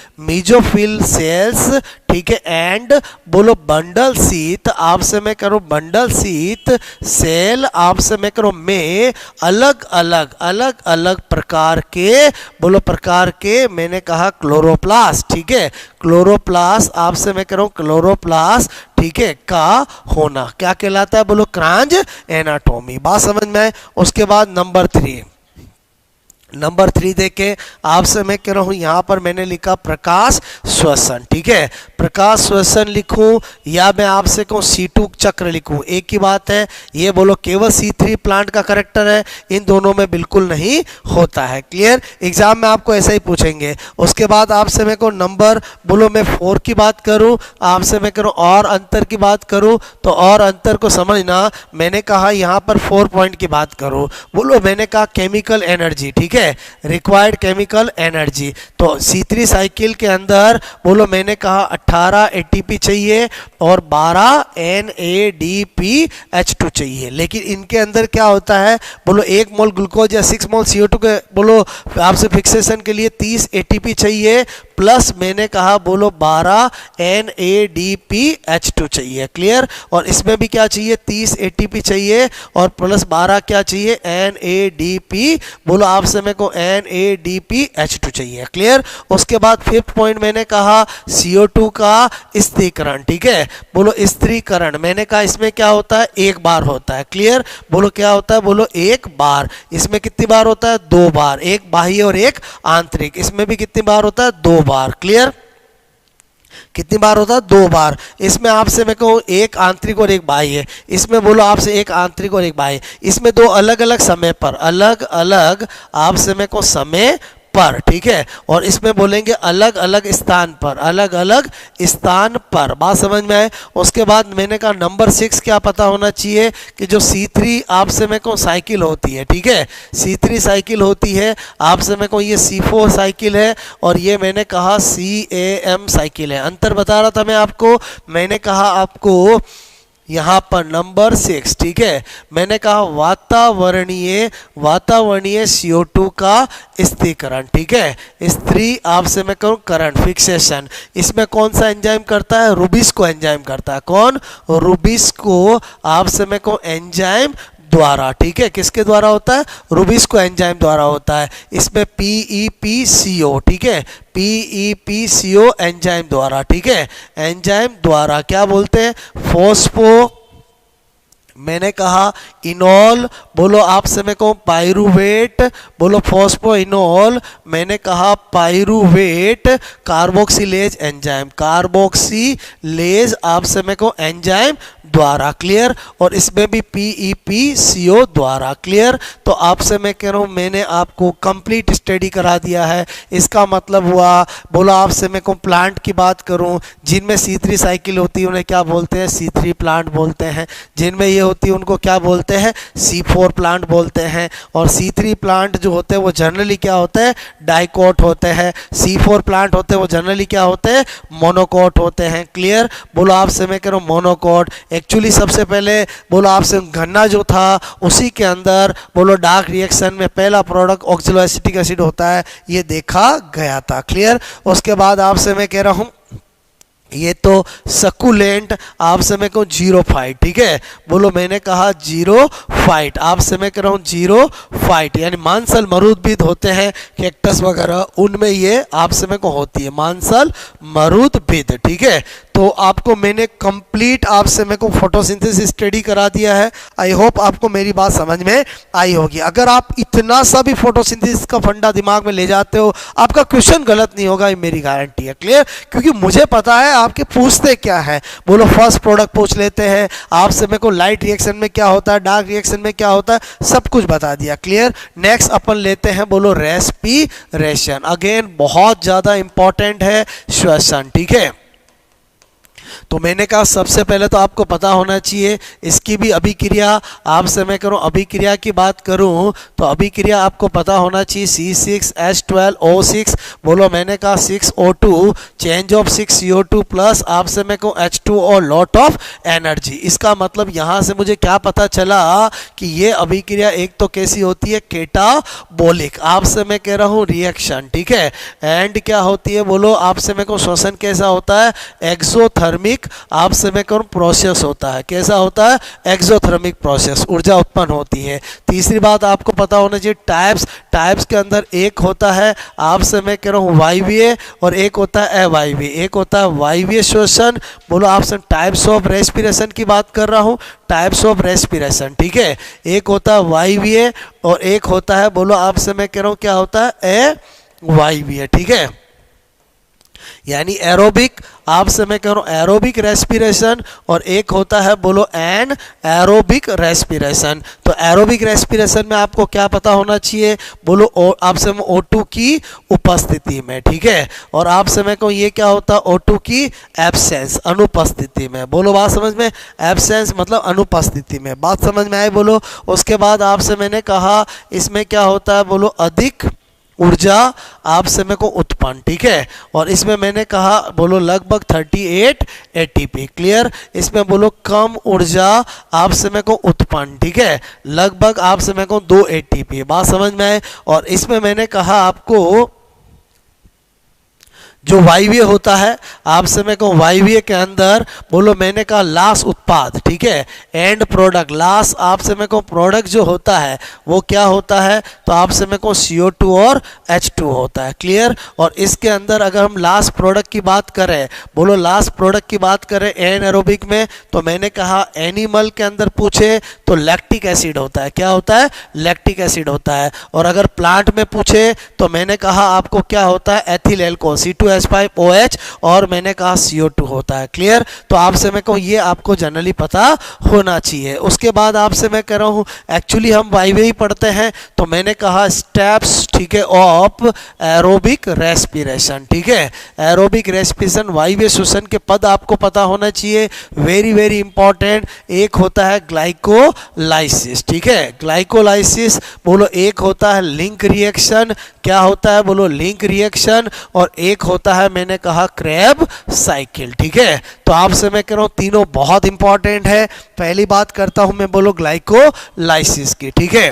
सेल्स, ठीक है, एंड बोलो बंडल सीथ, आपसे मैं करूं बंडल सीथ सेल, आपसे मैं करूं में अलग अलग प्रकार के, बोलो प्रकार के, मैंने कहा क्लोरोप्लास्ट, ठीक है, क्लोरोप्लास्ट, आपसे मैं कह रहा हूं क्लोरोप्लास्ट, ठीक है, का होना क्या कहलाता है, बोलो क्रांच एनाटोमी। बात समझ में आए। उसके बाद नंबर 3 देखें, आपसे मैं कह रहा हूं, यहां पर मैंने लिखा प्रकाश श्वसन, ठीक है, प्रकाश श्वसन लिखूं या मैं आपसे कहूं C2 चक्र लिखूं, एक ही बात है। ये बोलो केवल C3 प्लांट का करेक्टर है, इन दोनों में बिल्कुल नहीं होता है। क्लियर, एग्जाम में आपको ऐसा ही पूछेंगे। उसके बाद आपसे मैं कहूं नंबर, बोलो मैं 4 की बात करूं, आपसे मैं करूं और अंतर की बात करूं, तो और अंतर को समझना, मैंने कहा यहां पर 4 पॉइंट की बात करूं, बोलो मैंने कहा केमिकल एनर्जी, ठीक है, रिक्वायर्ड केमिकल एनर्जी। तो C3 साइकिल के अंदर बोलो मैंने कहा 18 ATP चाहिए और 12 NADPH2 चाहिए, लेकिन इनके अंदर क्या होता है, बोलो 1 मोल ग्लूकोज या 6 मोल CO2 के बोलो आपसे फिक्सेशन के लिए 30 ATP चाहिए, प्लस मैंने कहा बोलो 12 NADPH2 चाहिए। क्लियर, और इसमें भी क्या चाहिए, 30 ATP चाहिए और प्लस 12 क्या चाहिए, NADP, बोलो आपसे मेरे को NADPH2 चाहिए। क्लियर, उसके बाद 5th पॉइंट मैंने कहा CO2 का स्थिरीकरण, ठीक है, बोलो स्थिरीकरण, मैंने कहा इसमें क्या होता है, एक बार होता है। क्लियर, बोलो क्या होता है, बोलो एक बार। इसमें कितनी बार होता है, 2 बार, एक बाह्य और एक आंतरिक। इसमें भी कितनी बार होता है, 2 बार। क्लियर, कितनी बार होता है, 2 बार। इसमें आपसे मैं कहूँ एक आंतरिक और एक बाह्य, इसमें बोलो आपसे एक आंतरिक और एक बाह्य, इसमें 2 अलग अलग समय पर, अलग अलग आपसे मैं कहूँ समय पर, ठीक है, और इसमें बोलेंगे अलग अलग स्थान पर, अलग अलग स्थान पर। बात समझ में आए। उसके बाद मैंने कहा नंबर 6 क्या पता होना चाहिए कि जो C3 आपसे मैं कहूँ साइकिल होती है, ठीक है, C3 साइकिल होती है, आपसे मैं कहूँ ये C4 साइकिल है और ये मैंने कहा CAM साइकिल है। अंतर बता रहा था मैं आपको, मैंने कहा आपको यहाँ पर नंबर 6, ठीक है, मैंने कहा वातावरणीय CO2 का स्थिरीकरण, ठीक है, स्त्री आपसे मैं कहूँ करंट फिक्सेशन, इसमें कौन सा एंजाइम करता है, रुबिस्को एंजाइम करता है। कौन, रुबिस्को आपसे मैं कहूँ एंजाइम द्वारा, ठीक है, किसके द्वारा होता है, रुबिस्को एंजाइम द्वारा होता है। इसमें PEPCO, ठीक है, PEPCO एंजाइम द्वारा, ठीक है, एंजाइम द्वारा क्या बोलते हैं, फोस्फो, मैंने कहा इनॉल, बोलो आपसे मैं कहूँ पायरुवेट, बोलो फॉस्फोइनॉल, मैंने कहा पायरुवेट, कार्बोक्सिलेज एंजाइम, कार्बोक्सिलेज आपसे मैं कहूँ एंजाइम द्वारा। क्लियर, और इसमें भी PEPCO द्वारा। क्लियर, तो आपसे मैं कह रहा हूँ मैंने आपको कंप्लीट स्टडी करा दिया है। इसका मतलब हुआ, बोलो आपसे मैं कहूँ प्लांट की बात करूँ, जिनमें C3 साइकिल होती है उन्हें क्या बोलते हैं, C3 प्लांट बोलते हैं, जिनमें ये होती है उनको क्या बोलते हैं, C4 प्लांट बोलते हैं। और C3 प्लांट जो होते हैं वो जनरली क्या होते हैं, डाइकोट होते हैं। C4 प्लांट होते हैं वो जनरली क्या होते हैं, मोनोकोट होते हैं। क्लियर, बोलो आपसे मैं कह रहा हूँ मोनोकोट। एक्चुअली सबसे पहले बोलो आपसे गन्ना जो था उसी के अंदर बोलो डार्क रिएक्शन में पहला प्रोडक्ट ऑक्सैलोएसिटिक एसिड होता है, ये देखा गया था। क्लियर, उसके बाद आपसे मैं कह रहा हूँ ये तो सकुलेंट आपसे मैं कहूँ जीरो फाइट, ठीक है, बोलो मैंने कहा जीरो फाइट, आपसे मैं कह रहा हूँ जीरो फाइट, यानी मांसल मरुदभिद होते हैं कैक्टस वगैरह, उनमें ये आपसे मैं को होती है मांसल मरुदभिद। ठीक है, तो आपको मैंने कंप्लीट आपसे मेरे को फोटोसिंथेसिस स्टडी करा दिया है। आई होप आपको मेरी बात समझ में आई होगी। अगर आप इतना सा भी फोटोसिंथेसिस का फंडा दिमाग में ले जाते हो, आपका क्वेश्चन गलत नहीं होगा, ये मेरी गारंटी है। क्लियर, क्योंकि मुझे पता है आपके पूछते क्या है। बोलो फर्स्ट प्रोडक्ट पूछ लेते हैं आपसे, मेरे को लाइट रिएक्शन में क्या होता है, डार्क रिएक्शन में क्या होता है, सब कुछ बता दिया। क्लियर, नेक्स्ट अपन लेते हैं बोलो रेस्पिरेशन। अगेन बहुत ज़्यादा इंपॉर्टेंट है श्वसन। ठीक है, तो मैंने कहा सबसे पहले तो आपको पता होना चाहिए इसकी भी अभिक्रिया। आपसे मैं करूं अभिक्रिया की बात करूं तो अभिक्रिया आपको पता होना चाहिए C6H12O6। बोलो मैंने कहा 6O2 change of 6CO2 plus आपसे मैं कहूँ H2 और लॉट ऑफ एनर्जी। इसका मतलब यहाँ से मुझे क्या पता चला कि ये अभिक्रिया एक तो कैसी होती है, कैटाबोलिक। आपसे मैं कह रहा हूँ रिएक्शन, ठीक है। एंड क्या होती है बोलो, आपसे मैं कहूँ श्वसन कैसा होता है, एक्सोथर्मिक आपसे मैं कहूँ प्रोसेस होता है। कैसा होता है, एक्सोथर्मिक प्रोसेस, ऊर्जा उत्पन्न होती है। तीसरी बात आपको पता होना चाहिए टाइप्स के अंदर एक होता है आपसे मैं कह रहा हूँ वायवीय और एक होता है अवायवीय। एक होता है वायवीय श्वसन, बोलो आपसे टाइप्स ऑफ रेस्पिरेशन की बात कर रहा हूँ, टाइप्स ऑफ रेस्पिरेशन, ठीक है। एक होता है वायवीय और एक होता है बोलो आपसे मैं कह रहा हूँ क्या होता है, अवायवीय, ठीक है। यानी एरोबिक आपसे मैं कह रहा हूँ एरोबिक रेस्पिरेशन और एक होता है बोलो एन एरोबिक रेस्पिरेशन। तो एरोबिक रेस्पिरेशन में आपको क्या पता होना चाहिए बोलो, आपसे मैं O2 की उपस्थिति में, ठीक है। और आपसे मैं कहूँ ये क्या होता है, O2 की एब्सेंस, अनुपस्थिति में। बोलो बात समझ में, एब्सेंस मतलब अनुपस्थिति में, बात समझ में आए बोलो। उसके बाद आपसे मैंने कहा इसमें क्या होता है बोलो, अधिक ऊर्जा आपसे मेरे को उत्पन्न, ठीक है। और इसमें मैंने कहा बोलो लगभग 38 ATP, क्लियर। इसमें बोलो कम ऊर्जा आपसे मेरे को उत्पन्न, ठीक है, लगभग आपसे मेरे को 2 ATP, बात समझ में आए। और इसमें मैंने कहा आपको जो वायवीय होता है आपसे मैं कहूँ वायवीय के अंदर बोलो मैंने कहा लाश उत्पाद, ठीक है, एंड प्रोडक्ट। लाश आपसे मैं कहूँ प्रोडक्ट जो होता है वो क्या होता है, तो आपसे मैं कहूँ CO2 और H2 होता है, क्लियर। और इसके अंदर अगर हम लास्ट प्रोडक्ट की बात करें, बोलो लास्ट प्रोडक्ट की बात करें एनएरोबिक में, तो मैंने कहा एनिमल के अंदर पूछे तो लैक्टिक एसिड होता है। क्या होता है, लैक्टिक एसिड होता है। और अगर प्लांट में पूछे तो मैंने कहा आपको क्या होता है, एथिल एल्कोहल C2H5OH और मैंने कहा CO2 होता है, क्लियर। तो आपसे मैं कहूँ ये आपको जनरली पता होना चाहिए। उसके बाद आपसे मैं कह रहा हूँ एक्चुअली हम वायवीय ही पढ़ते हैं, तो मैंने कहा स्टेप्स, ठीक है, ऑफ एरोबिक रेस्पिरेशन, ठीक है। एरोबिक रेस्पिरेशन वायवीय श्वसन के पद आपको पता होना चाहिए, वेरी वेरी इंपॉर्टेंट। एक होता है ग्लाइकोलाइसिस, ठीक है, ग्लाइकोलाइसिस। बोलो एक होता है लिंक रिएक्शन, क्या होता है बोलो, लिंक रिएक्शन। और एक होता है मैंने कहा क्रेब साइकिल, ठीक है। तो आपसे मैं कह रहा हूँ तीनों बहुत इंपॉर्टेंट है। पहली बात करता हूं मैं बोलो ग्लाइकोलाइसिस की, ठीक है।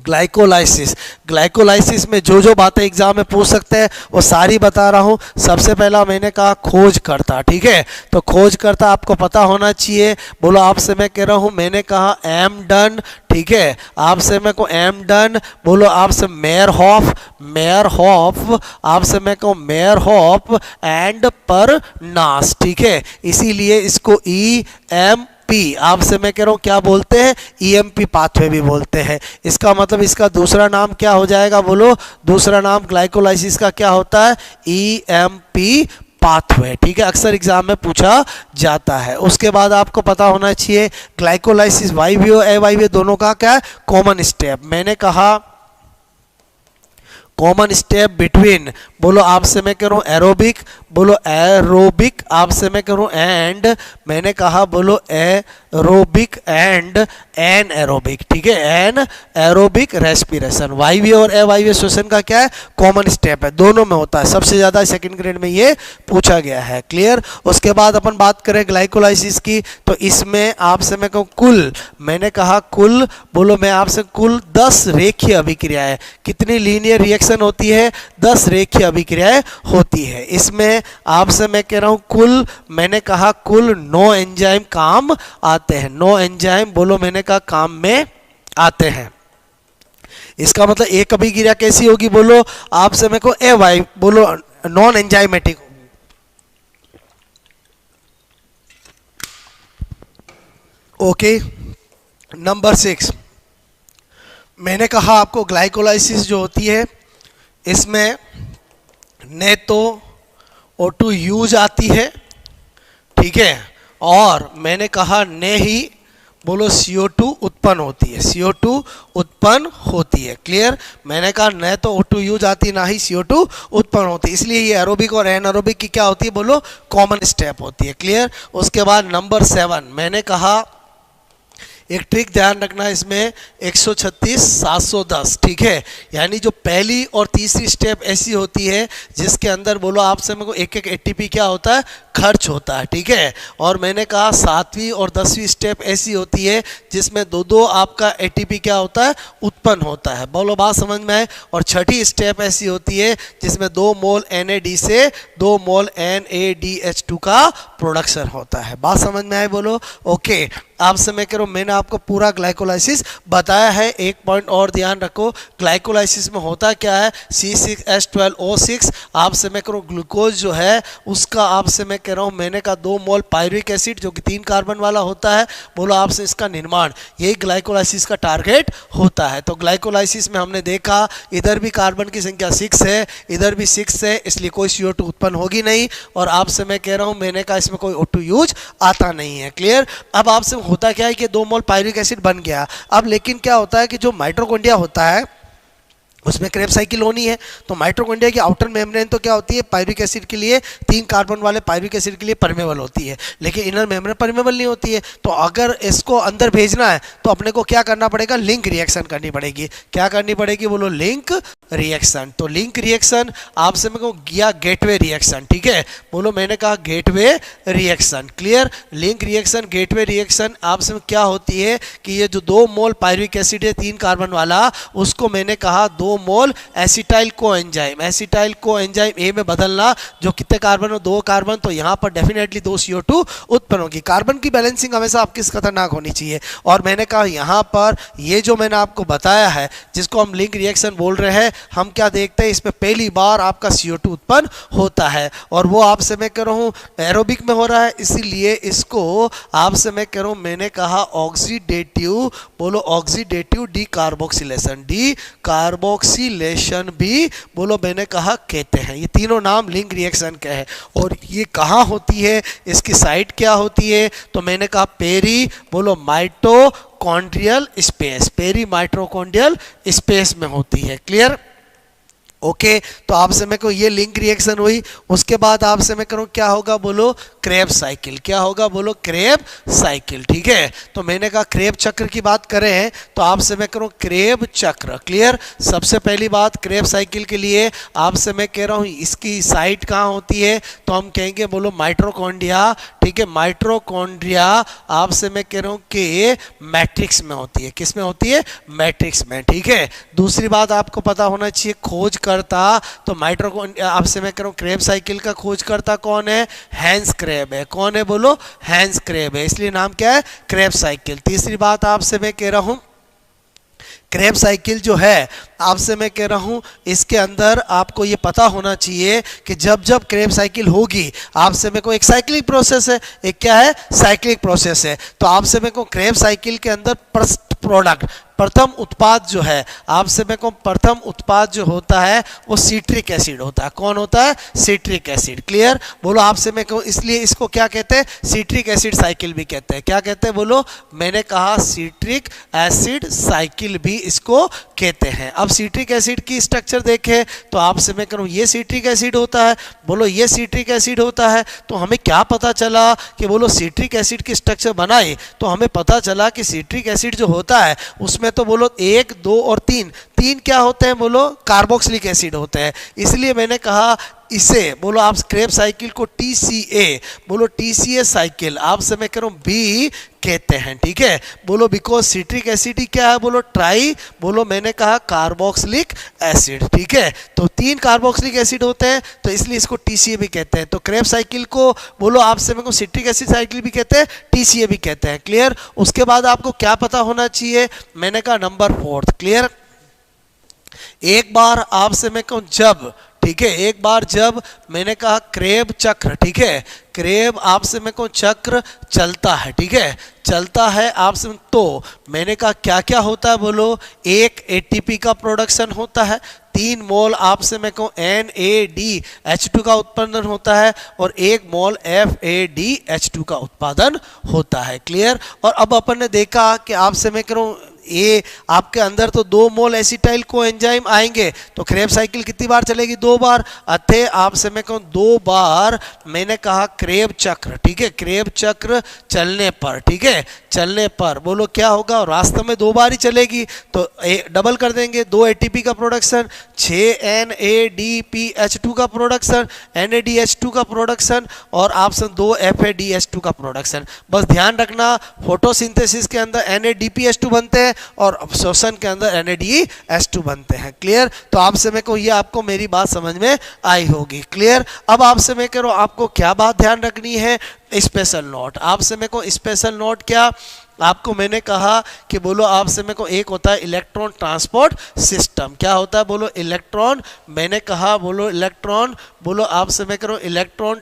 ग्लाइकोलाइसिस, ग्लाइकोलाइसिस में जो जो बातें एग्जाम में पूछ सकते हैं वो सारी बता रहा हूं। सबसे पहला मैंने कहा खोजकर्ता, ठीक है। तो खोजकर्ता आपको पता होना चाहिए, बोलो आपसे मैं कह रहा हूं मैंने कहा एमडन, ठीक है। आपसे मैं को एमडन, बोलो आपसे मेयरहॉफ, मेयरहॉफ आपसे मैं कहूँ मेयरहॉफ एंड परनास, ठीक है। इसीलिए इसको EMP आपसे मैं कह रहा हूँ क्या बोलते हैं, EMP पाथवे भी बोलते हैं। इसका मतलब इसका दूसरा नाम क्या हो जाएगा बोलो, दूसरा नाम ग्लाइकोलाइसिस का क्या होता है, EMP पाथवे, ठीक है। अक्सर एग्जाम में पूछा जाता है। उसके बाद आपको पता होना चाहिए ग्लाइकोलाइसिस वायवीय और अवायवीय दोनों का क्या है, कॉमन स्टेप। मैंने कहा कॉमन स्टेप बिटवीन, बोलो आपसे मैं कह रहा हूँ एरोबिक, बोलो एरोबिक आपसे मैं कह रहा हूँ एंड मैंने कहा बोलो एरोबिक एंड एन एरोबिक, ठीक है, एन एरोबिक रेस्पिरेशन। वायवीय और अवायवीय श्वसन का क्या है, कॉमन स्टेप है, दोनों में होता है। सबसे ज़्यादा सेकंड ग्रेड में ये पूछा गया है, क्लियर। उसके बाद अपन बात करें ग्लाइकोलाइसिस की, तो इसमें आपसे मैं कहूँ कुल, मैंने कहा कुल, बोलो मैं आपसे कुल 10 रेखीय अभिक्रियाएं, कितनी लीनियर रिएक्शन होती है, 10 रेखीय अभिक्रियाएं होती है। इसमें आपसे मैं कह रहा हूं कुल, मैंने कहा कुल 9 एंजाइम काम आते हैं, 9 एंजाइम बोलो मैंने कहा काम में आते हैं। इसका मतलब एक अभिक्रिया कैसी होगी बोलो, आपसे मैं को एवाई बोलो नॉन एंजाइमेटिक। ओके, नंबर 6 मैंने कहा आपको ग्लाइकोलाइसिस जो होती है इसमें न तो O2 यूज आती है, ठीक है, और मैंने कहा न ही बोलो CO2 उत्पन्न होती है, CO2 उत्पन्न होती है। क्लियर? मैंने कहा न तो O2 यूज आती ना ही CO2 उत्पन्न होती, इसलिए ये एरोबिक और एनारोबिक की क्या होती है बोलो, कॉमन स्टेप होती है। क्लियर? उसके बाद नंबर 7 मैंने कहा एक ट्रिक ध्यान रखना इसमें, 136 710, ठीक है। यानी जो पहली और तीसरी स्टेप ऐसी होती है जिसके अंदर बोलो आपसे मेरे को एक एक ATP क्या होता है, खर्च होता है, ठीक है। और मैंने कहा 7वीं और 10वीं स्टेप ऐसी होती है जिसमें दो दो आपका ATP क्या होता है, उत्पन्न होता है। बोलो बात समझ में आए। और छठी स्टेप ऐसी होती है जिसमें 2 मोल NAD से 2 मोल NADH2 का प्रोडक्शन होता है। बात समझ में आए बोलो? ओके। आपसे मैं कह रहा हूँ, मैंने आपको पूरा ग्लाइकोलाइसिस बताया है। एक पॉइंट और ध्यान रखो, ग्लाइकोलाइसिस में होता क्या है, C6H12O6 आपसे मैं कह रहा हूँ ग्लूकोज जो है उसका आपसे मैं कह रहा हूँ, मैंने कहा 2 मोल पायरुविक एसिड जो कि 3 कार्बन वाला होता है, बोलो आपसे इसका निर्माण, यही ग्लाइकोलाइसिस का टारगेट होता है। तो ग्लाइकोलाइसिस में हमने देखा इधर भी कार्बन की संख्या 6 है, इधर भी 6 है, इसलिए कोई CO2 उत्पन्न होगी नहीं। और आपसे मैं कह रहा हूँ, मैंने कहा इसमें कोई O2 यूज आता नहीं है। क्लियर? अब आपसे होता क्या है कि 2 मोल पायरुविक एसिड बन गया। अब लेकिन क्या होता है कि जो माइटोकॉन्ड्रिया होता है उसमें क्रेब साइकिल होनी है। तो माइटोकॉन्ड्रिया की आउटर मेम्ब्रेन तो क्या होती है, पायरुविक एसिड के लिए, 3 कार्बन वाले पायरुविक एसिड के लिए परमेबल होती है, लेकिन इनर मेम्ब्रेन परमेबल नहीं होती है। तो अगर इसको अंदर भेजना है तो अपने को क्या करना पड़ेगा, लिंक रिएक्शन करनी पड़ेगी। क्या करनी पड़ेगी बोलो, लिंक रिएक्शन। तो लिंक रिएक्शन आपसे मैं कहूँ या गेटवे रिएक्शन, ठीक है। बोलो मैंने कहा gateway reaction. Clear? Link reaction, gateway reaction आपसे क्या होती है कि ये जो 2 मोल पायरुविक एसिड है 3 कार्बन वाला, उसको मैंने कहा 2 mole acetyl coenzyme, acetyl coenzyme A में बदलना, जो कितने कार्बन हो, 2 कार्बन, तो यहाँ पर डेफिनेटली 2 CO2 उत्पन्न होगी। कार्बन की बैलेंसिंग हमेशा आपकी खतरनाक होनी चाहिए। और मैंने कहा यहाँ पर ये जो मैंने आपको बताया है जिसको हम लिंक रिएक्शन बोल रहे हैं, हम क्या देखते हैं इसमें पहली बार आपका CO2 उत्पन्न होता है, और वो आपसे मैं कह रहा हूँ एरोबिक में हो रहा है, इसीलिए इसको आपसे मैं कह रहा हूँ, मैंने कहा ऑक्सीडेटिव, बोलो ऑक्सीडेटिव डीकार्बोक्सिलेशन, डीकार्बोक्सिलेशन भी बोलो मैंने कहा कहते हैं। ये तीनों नाम लिंक रिएक्शन के हैं। और ये कहाँ होती है, इसकी साइट क्या होती है, तो मैंने कहा पेरी, बोलो mitochondrial space, peri mitochondrial space में होती है। क्लियर? ओके। तो आपसे मैं कहूँ ये लिंक रिएक्शन हुई। उसके बाद आपसे मैं करूँ क्या होगा बोलो, क्रेब साइकिल। क्या होगा बोलो, क्रेब साइकिल, ठीक है। तो मैंने कहा क्रेब चक्र की बात करें तो आपसे मैं करूँ क्रेब चक्र। क्लियर? सबसे पहली बात क्रेब साइकिल के लिए आपसे मैं कह रहा हूँ इसकी साइट कहाँ होती है, तो हम कहेंगे बोलो माइटोकॉन्ड्रिया, ठीक है। माइटोकॉन्ड्रिया आपसे मैं कह रहा हूँ कि मैट्रिक्स में होती है। किस में होती है? मैट्रिक्स में, ठीक है। दूसरी बात आपको पता होना चाहिए, खोज करता, तो माइटोकॉन्ड्रिया आपसे मैं कह रहा हूँ क्रेब साइकिल का खोज करता कौन है, हैंस क्रेब है। कौन है बोलो, हैंस क्रेब है, इसलिए नाम क्या है, क्रेब साइकिल। तीसरी बात आपसे मैं कह रहा हूँ क्रेब साइकिल जो है आपसे मैं कह रहा हूँ इसके अंदर आपको ये पता होना चाहिए कि जब जब क्रेब साइकिल होगी आपसे मेरे को एक साइक्लिक प्रोसेस है, एक क्या है, साइक्लिक प्रोसेस है। तो आपसे मेरे को क्रेब साइकिल के अंदर फर्स्ट प्रोडक्ट, प्रथम उत्पाद जो है, आपसे मेरे को प्रथम उत्पाद जो होता है वो सिट्रिक एसिड होता है। कौन होता है? Citric acid. क्लियर? बोलो आपसे मैं कहूँ, इसलिए इसको क्या कहते हैं, सिट्रिक एसिड साइकिल भी कहते हैं। क्या कहते हैं बोलो, मैंने कहा सिट्रिक एसिड साइकिल भी इसको कहते हैं। अब सिट्रिक एसिड की स्ट्रक्चर देखें तो आपसे मैं करूँ ये सिट्रिक एसिड होता है, बोलो ये सिट्रिक एसिड होता है। तो हमें क्या पता चला कि बोलो सिट्रिक एसिड की स्ट्रक्चर बनाए, तो हमें पता चला कि सिट्रिक एसिड जो होता है उसमें तो बोलो 1, 2 और 3 क्या होते हैं बोलो, कार्बोक्सिलिक एसिड होते हैं। इसलिए मैंने कहा इसे बोलो आप क्रेब साइकिल को TCA, बोलो TCA साइकिल आपसे मैं कह रहा हूँ भी कहते हैं, ठीक है। बोलो बिकॉज सिट्रिक एसिड ही क्या है बोलो, ट्राई, बोलो मैंने कहा कार्बोक्सिलिक एसिड, ठीक है। तो 3 कार्बोक्सिलिक एसिड होते हैं, तो इसलिए इसको TCA भी कहते हैं। तो क्रेब साइकिल को बोलो आपसे मेरे को सिट्रिक एसिड साइकिल भी कहते हैं, TCA भी कहते हैं। क्लियर? उसके बाद आपको क्या पता होना चाहिए, मैंने कहा नंबर 4। क्लियर? एक बार आपसे मैं कहूँ जब, ठीक है, एक बार जब मैंने कहा क्रेब चक्र, ठीक है, क्रेब आपसे मैं कहूँ चक्र चलता है, ठीक है, चलता है आपसे, तो मैंने कहा क्या क्या होता है बोलो, एक ATP का प्रोडक्शन होता है, 3 मोल आपसे मैं कहूँ NaDH2 का उत्पादन होता है और 1 मोल FaDH2 का उत्पादन होता है। क्लियर। और अब अपन ने देखा कि आपसे मैं करूँ ये आपके अंदर तो 2 मोल एसिटाइल को एंजाइम आएंगे तो क्रेब साइकिल कितनी बार चलेगी? 2 बार। अतः आपसे मैं कहूँ 2 बार मैंने कहा क्रेब चक्र, ठीक है, क्रेब चक्र चलने पर, ठीक है, चलने पर बोलो क्या होगा? रास्ते में 2 बार ही चलेगी तो डबल कर देंगे, 2 ATP का प्रोडक्शन, 6 NADPH2 का प्रोडक्शन, NADH2 का प्रोडक्शन और आपसे 2 FADH2 का प्रोडक्शन। बस ध्यान रखना फोटोसिंथेसिस के अंदर NADPH2 बनते हैं और अब्सॉर्प्शन के अंदर NADH2 बनते हैं। क्लियर। तो आपसे मैं कहूँ ये आपको मेरी बात समझ में आई होगी। क्लियर। अब आपसे मैं कह रहा हूँ आपको क्या बात ध्यान रखनी है? Special note. आपसे मैं कहूँ स्पेशल नोट क्या? आपको मैंने कहा कि बोलो आपसे मेरे को एक होता है इलेक्ट्रॉन ट्रांसपोर्ट सिस्टम। क्या होता है? बोलो इलेक्ट्रॉन, मैंने कहा बोलो इलेक्ट्रॉन, बोलो आपसे मैं करो इलेक्ट्रॉन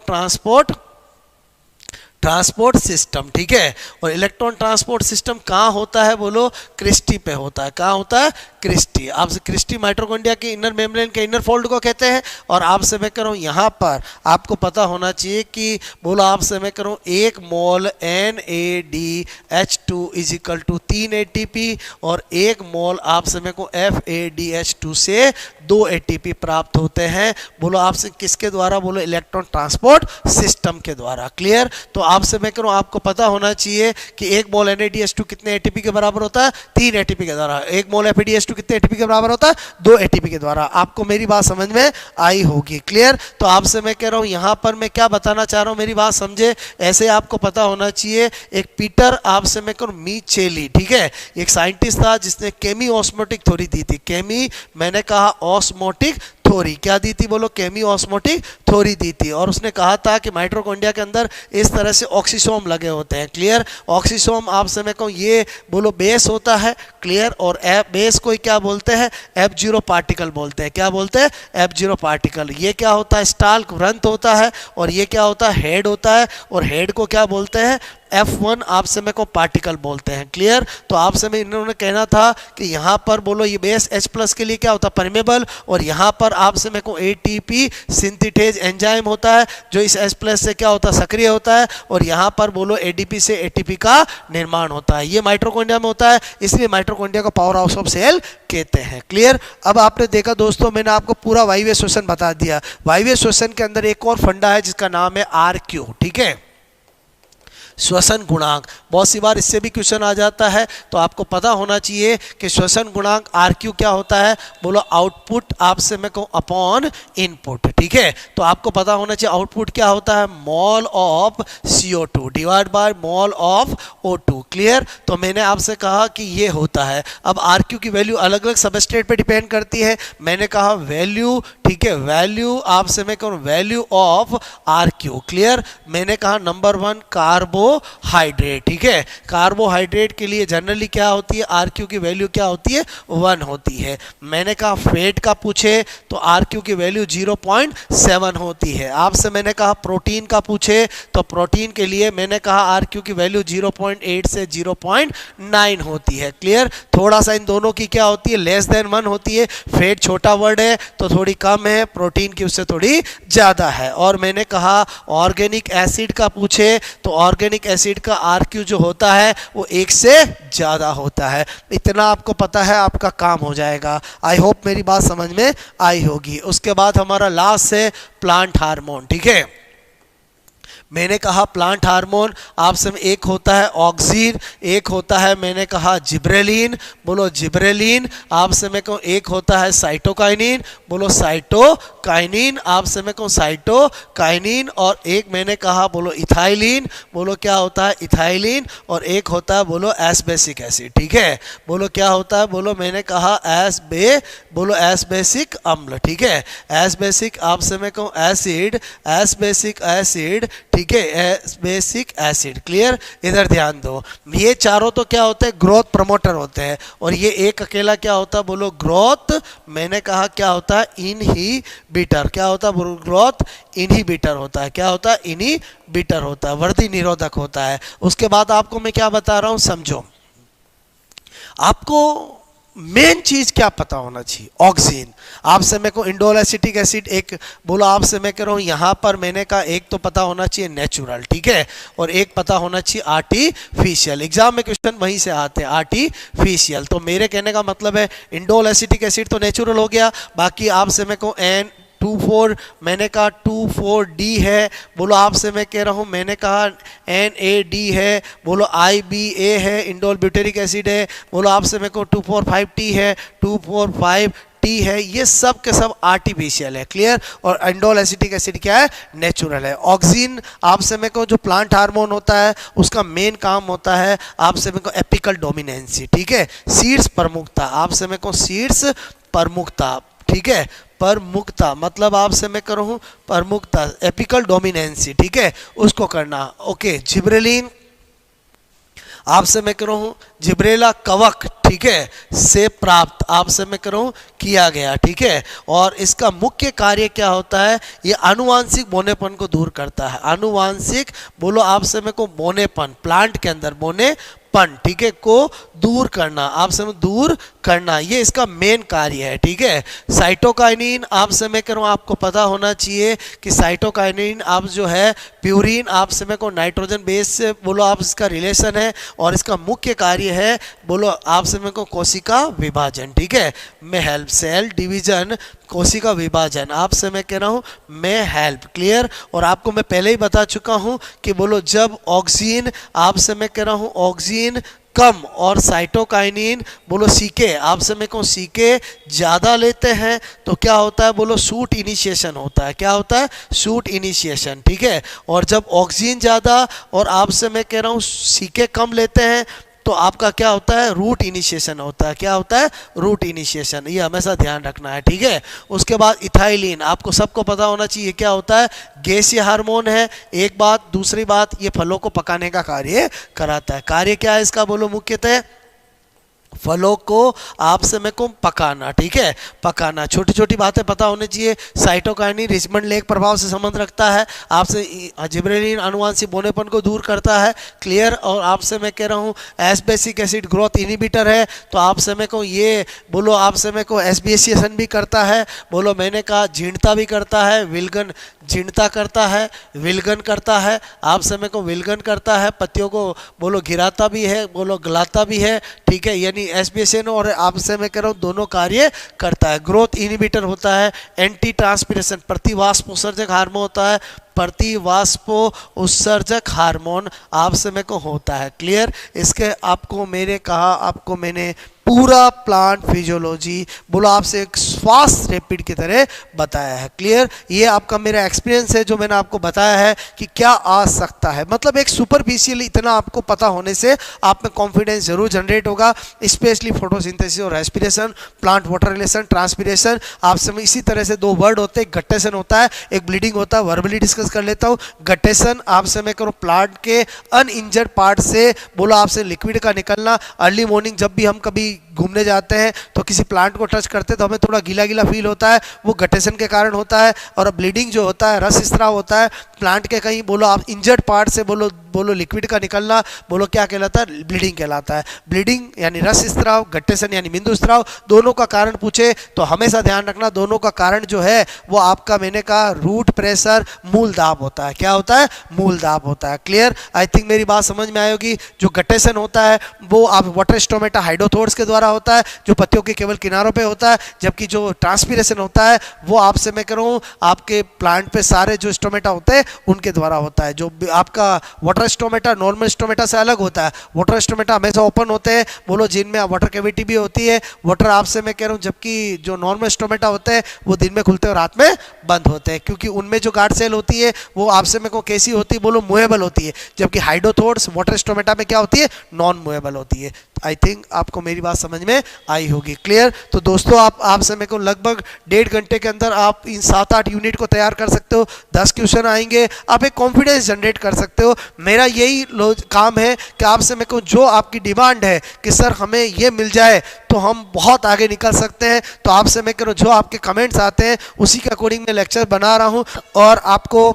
ट्रांसपोर्ट सिस्टम, ठीक है। और इलेक्ट्रॉन ट्रांसपोर्ट सिस्टम कहाँ होता है? बोलो क्रिस्टी पे होता है। कहाँ होता है? क्रिस्टी। आपसे क्रिस्टी माइटोकॉन्ड्रिया के इनर मेम्ब्रेन के इनर फोल्ड को कहते हैं। और आपसे मैं कह रहा हूँ यहाँ पर आपको पता होना चाहिए कि बोलो आपसे मैं कह रहा हूँ 1 mole NADH2 is equal to 3 ATP और 1 मोल आपसे मैं को FADH2 से 2 ATP प्राप्त होते हैं। बोलो आपसे किसके द्वारा? बोलो इलेक्ट्रॉन ट्रांसपोर्ट सिस्टम के द्वारा। क्लियर। तो आपसे मैं कह रहा हूँ आपको पता होना चाहिए कि 1 मोल NADH2 कितने ATP के बराबर होता है? 3 ATP के द्वारा। 1 मोल FADH2 कितने ATP के बराबर होता है? 2 ATP के द्वारा। आपको मेरी बात समझ में आई होगी। क्लियर। तो आपसे मैं कह रहा हूँ यहाँ पर मैं क्या बताना चाह रहा हूँ, मेरी बात समझे। ऐसे आपको पता होना चाहिए एक पीटर आपसे मैं कह रहा हूँ मीचेली, ठीक है, एक साइंटिस्ट था जिसने केमी ऑस्मोटिक थ्योरी दी थी। केमी मैंने कहा ऑस्मोटिक थ्योरी, क्या दी थी? बोलो केमी ऑस्मोटिक थ्योरी दी थी। और उसने कहा था कि माइटोकॉन्ड्रिया के अंदर इस तरह से ऑक्सीसोम लगे होते हैं। क्लियर। ऑक्सीसोम आपसे मैं कहूँ ये बोलो बेस होता है। क्लियर। और बेस को क्या बोलते हैं? F0 पार्टिकल बोलते हैं। क्या बोलते हैं? F0 particle. ये क्या होता है? स्टाल्क व्रंत होता है। और ये क्या होता है? हेड होता है। और हेड को क्या बोलते हैं? F1 आपसे मैं को पार्टिकल बोलते हैं। क्लियर। तो आपसे मैं इन्होंने कहना था कि यहाँ पर बोलो ये बेस H+ के लिए क्या होता है? परमेबल। और यहाँ पर आपसे मैं को ATP सिंथेटेज एंजाइम होता है जो इस H+ से क्या होता है? सक्रिय होता है। और यहाँ पर बोलो ADP से ATP का निर्माण होता है। ये माइटोकॉन्ड्रिया में होता है, इसलिए माइटोकॉन्ड्रिया को पावर हाउस ऑफ सेल कहते हैं। क्लियर। अब आपने देखा दोस्तों मैंने आपको पूरा वायवीय श्वसन बता दिया। वायवीय श्वसन के अंदर एक और फंडा है जिसका नाम है RQ, ठीक है, श्वसन गुणांक। बहुत सी बार इससे भी क्वेश्चन आ जाता है तो आपको पता होना चाहिए कि श्वसन गुणांक RQ क्या होता है? बोलो आउटपुट आपसे मैं कहूँ अपॉन इनपुट, ठीक है। तो आपको पता होना चाहिए आउटपुट क्या होता है? Mole of CO2 divide by mole of O2। Clear. तो मैंने आपसे कहा कि ये होता है। अब RQ की वैल्यू अलग अलग सबस्ट्रेट पे डिपेंड करती है। मैंने कहा वैल्यू, ठीक है, वैल्यू आपसे मैं कहूँ वैल्यू ऑफ RQ। क्लियर। मैंने कहा नंबर 1 कार्बोहाइड्रेट, ठीक है, कार्बोहाइड्रेट के लिए जनरली क्या होती है? RQ की वैल्यू क्या होती है? 1 होती है। मैंने कहा फेट का पूछे तो RQ की वैल्यू 0.7 होती है। आपसे मैंने कहा प्रोटीन का पूछे तो प्रोटीन के लिए मैंने कहा RQ की वैल्यू 0.8 से 0.9 होती है। क्लियर। थोड़ा सा इन दोनों की क्या होती है? लेस देन 1 होती है। फेट छोटा वर्ड है तो थोड़ी कम है, प्रोटीन की उससे थोड़ी ज़्यादा है। और मैंने कहा ऑर्गेनिक एसिड का पूछे तो ऑर्गेनिक एसिड का RQ जो होता है वो 1 से ज़्यादा होता है। इतना आपको पता है, आपका काम हो जाएगा। आई होप मेरी बात समझ में आई होगी। उसके बाद हमारा लास्ट है प्लांट हार्मोन, ठीक है। मैंने कहा प्लांट हार्मोन आपसे में एक होता है ऑक्सीन, एक होता है मैंने कहा जिब्रेलिन, बोलो जिब्रेलिन। आपसे में कहूँ एक होता है साइटोकाइनिन, बोलो साइटोकाइनिन। आपसे में कहूँ साइटोकाइनिन। और एक मैंने कहा बोलो इथाइलिन, बोलो क्या होता है? इथाइलिन। और एक होता है बोलो एस्बेसिक एसिड, ठीक है। बोलो क्या होता है? बोलो मैंने कहा बोलो एस्बेसिक अम्ल, ठीक है। एस्बेसिक आपसे मैं कहूँ एसिड, एस्बेसिक एसिड, ठीक है, एस्बेसिक एसिड। क्लियर। इधर ध्यान दो, ये चारों तो क्या होते हैं? ग्रोथ प्रमोटर होते हैं। और ये एक अकेला क्या होता है? बोलो ग्रोथ, मैंने कहा क्या होता है? इनहिबिटर। क्या होता है? बोलो ग्रोथ इनहिबिटर होता है। क्या होता है? इनहिबिटर होता है, वृद्धि निरोधक होता है। उसके बाद आपको मैं क्या बता रहा हूं, समझो। आपको मेन चीज क्या पता होना चाहिए, ऑक्सीन। आपसे मैं को इंडोल एसिटिक एसिड एक बोला, आपसे मैं कह रहा हूँ यहाँ पर मैंने कहा एक तो पता होना चाहिए नेचुरल, ठीक है, और एक पता होना चाहिए आर्टिफिशियल। एग्जाम में क्वेश्चन वहीं से आते हैं, आर्टिफिशियल। तो मेरे कहने का मतलब है इंडोल एसिटिक एसिड तो नेचुरल हो गया, बाकी आपसे मैं को N24 मैंने कहा 24D है, बोलो आपसे मैं कह रहा हूँ मैंने कहा NAD है, बोलो IBA है, इंडोल ब्यूटेरिक एसिड है, बोलो आपसे मैं को 245T है, 245T है, ये सब के सब आर्टिफिशियल है, क्लियर। और इंडोल एसिटिक एसिड क्या है, नेचुरल है। ऑक्सीन आपसे मैं को जो प्लांट हार्मोन होता है उसका मेन काम होता है आपसे मैं को एपिकल डोमिनेंसी, ठीक है, सीड्स प्रमुखता, आपसे मैं को सीड्स प्रमुखता, ठीक है, प्रमुखता मतलब आपसे मैं कर रहा हूँ प्रमुखता, एपिकल डोमिनेंसी, ठीक है, उसको करना। ओके, जिब्रेलिन आपसे मैं कर रहा हूँ जिब्रेला कवक, ठीक है, से प्राप्त आपसे मैं कर रहा हूँ किया गया, ठीक है। और इसका मुख्य कार्य क्या होता है, ये आनुवांशिक बोनेपन को दूर करता है। आनुवांशिक बोलो आपसे मैं को बोनेपन, प्लांट के अंदर बोनेपन, ठीक है, को दूर करना, आपसे मैं दूर करना, ये इसका मेन कार्य है, ठीक है। साइटोकाइनिन आपसे मैं कह रहा हूँ आपको पता होना चाहिए कि साइटोकाइनिन आप जो है प्यूरिन आपसे मैं को नाइट्रोजन बेस से बोलो आप इसका रिलेशन है, और इसका मुख्य कार्य है बोलो आपसे मैं को कोशिका विभाजन, ठीक है, में हेल्प, सेल डिवीजन, कोशिका विभाजन, आपसे मैं कह रहा हूँ में हेल्प, क्लियर। और आपको मैं पहले ही बता चुका हूँ कि बोलो जब ऑक्सीन आपसे मैं कह रहा हूँ ऑक्सीन कम और साइटोकाइनिन बोलो सीके आपसे मैं कहूँ सीके ज़्यादा लेते हैं तो क्या होता है, बोलो शूट इनिशिएशन होता है, क्या होता है, शूट इनिशिएशन, ठीक है। और जब ऑक्सीजन ज़्यादा और आपसे मैं कह रहा हूँ सीके कम लेते हैं तो आपका क्या होता है, रूट इनिशिएशन होता है, क्या होता है, रूट इनिशिएशन, ये हमेशा ध्यान रखना है, ठीक है। उसके बाद इथाइलिन आपको सबको पता होना चाहिए क्या होता है, गैसीय हार्मोन है, एक बात। दूसरी बात, ये फलों को पकाने का कार्य कराता है। कार्य क्या है इसका, बोलो मुख्यतः फलों को आपसे मैं को पकाना, ठीक है, पकाना। छोटी छोटी बातें पता होनी चाहिए। साइटोकाइनिन रिचमंड लेक प्रभाव से संबंध रखता है, आपसे जिब्रेलिन आनुवांशिक बोनेपन को दूर करता है, क्लियर। और आपसे मैं कह रहा हूँ एस्पेसिक एसिड ग्रोथ इनहिबिटर है, तो आपसे मैं को ये बोलो आपसे मैं को एस्बिएसिएशन भी करता है, बोलो मैंने कहा जीर्णता भी करता है, विलगन जीर्णता करता है, विलगन करता है, आपसे मैं को विलगन करता है, पत्तियों को बोलो गिराता भी है, बोलो गलाता भी है, ठीक है, यानी एसबीएसएन और आपसे मैं कह रहा हूँ दोनों कार्य करता है। ग्रोथ इनहिबिटर होता है, एंटी ट्रांसपिरेशन प्रतिवाष्प उत्सर्जक हार्मोन होता है, प्रतिवाष्पो उत्सर्जक हार्मोन आपसे मेरे को होता है, क्लियर। इसके आपको मैंने कहा, आपको मैंने पूरा प्लांट फिजियोलॉजी बोलो आपसे एक फास्ट रैपिड की तरह बताया है, क्लियर। ये आपका मेरा एक्सपीरियंस है जो मैंने आपको बताया है कि क्या आ सकता है, मतलब एक सुपरफिशियल इतना आपको पता होने से आप में कॉन्फिडेंस जरूर जनरेट होगा, स्पेशली फोटोसिंथेसिस और respiration, plant water relation, transpiration. आपसे में इसी तरह से दो वर्ड होते हैं, गट्टेशन होता है, एक ब्लीडिंग होता है, वर्बली डिस्कस कर लेता हूँ। गट्टेशन आपसे मैं करूँ प्लांट के अनइंजर्ड पार्ट से बोलो आपसे लिक्विड का निकलना। अर्ली मॉर्निंग जब भी हम कभी घूमने जाते हैं तो किसी प्लांट को टच करते हैं तो हमें थोड़ा गीला गीला फील होता है, वो गट्टेशन के कारण होता है। और ब्लीडिंग जो होता है रस स्राव होता है प्लांट के कहीं बोलो आप इंजर्ड पार्ट से बोलो लिक्विड का निकलना, बोलो क्या कहलाता है, ब्लीडिंग कहलाता है। ब्लीडिंग यानी रस स्राव, गट्टेशन यानी बिंदु स्राव, दोनों का कारण पूछे तो हमेशा ध्यान रखना दोनों का कारण जो है वो आपका मैंने कहा रूट प्रेशर मूल दाब होता है। क्या होता है, मूल दाब होता है, क्लियर। आई थिंक मेरी बात समझ में आएगी। जो गट्टेशन होता है वो आप वाटर स्टोमेटा हाइड्रोथोर्स के द्वारा होता है जो पत्तियों के केवल किनारों पे होता है, जबकि जो ट्रांसपीरेशन होता है वो आपसे मैं करूँ आपके प्लांट पे सारे जो स्टोमेटा होते हैं उनके द्वारा होता है। जो आपका वाटर स्टोमेटा नॉर्मल स्टोमेटा से अलग होता है। वाटर स्टोमेटा हमेशा ओपन होते हैं बोलो जिनमें वाटर कैविटी भी होती है, वाटर आपसे मैं कह रहा हूँ, जबकि जो नॉर्मल स्टोमेटा होते हैं वो दिन में खुलते हैं और रात में बंद होते हैं, क्योंकि उनमें जो गार्ड सेल होती है वो आपसे मैं को कैसी होती है, बोलो मूवेबल होती है, जबकि हाइड्रोथोर्स वाटर स्टोमेटा में क्या होती है, नॉन मूवेबल होती है। आई थिंक आपको मेरी बात समझ में आई होगी, क्लियर। तो दोस्तों आपसे मेरे को लगभग 1.5 घंटे के अंदर आप इन 7-8 यूनिट को तैयार कर सकते हो। 10 क्वेश्चन आएंगे, आप एक कॉन्फिडेंस जनरेट कर सकते हो। मेरा यही काम है कि आपसे मेरे को जो आपकी डिमांड है कि सर हमें ये मिल जाए तो हम बहुत आगे निकल सकते हैं, तो आपसे मैं कह जो आपके कमेंट्स आते हैं उसी के अकॉर्डिंग मैं लेक्चर बना रहा हूँ और आपको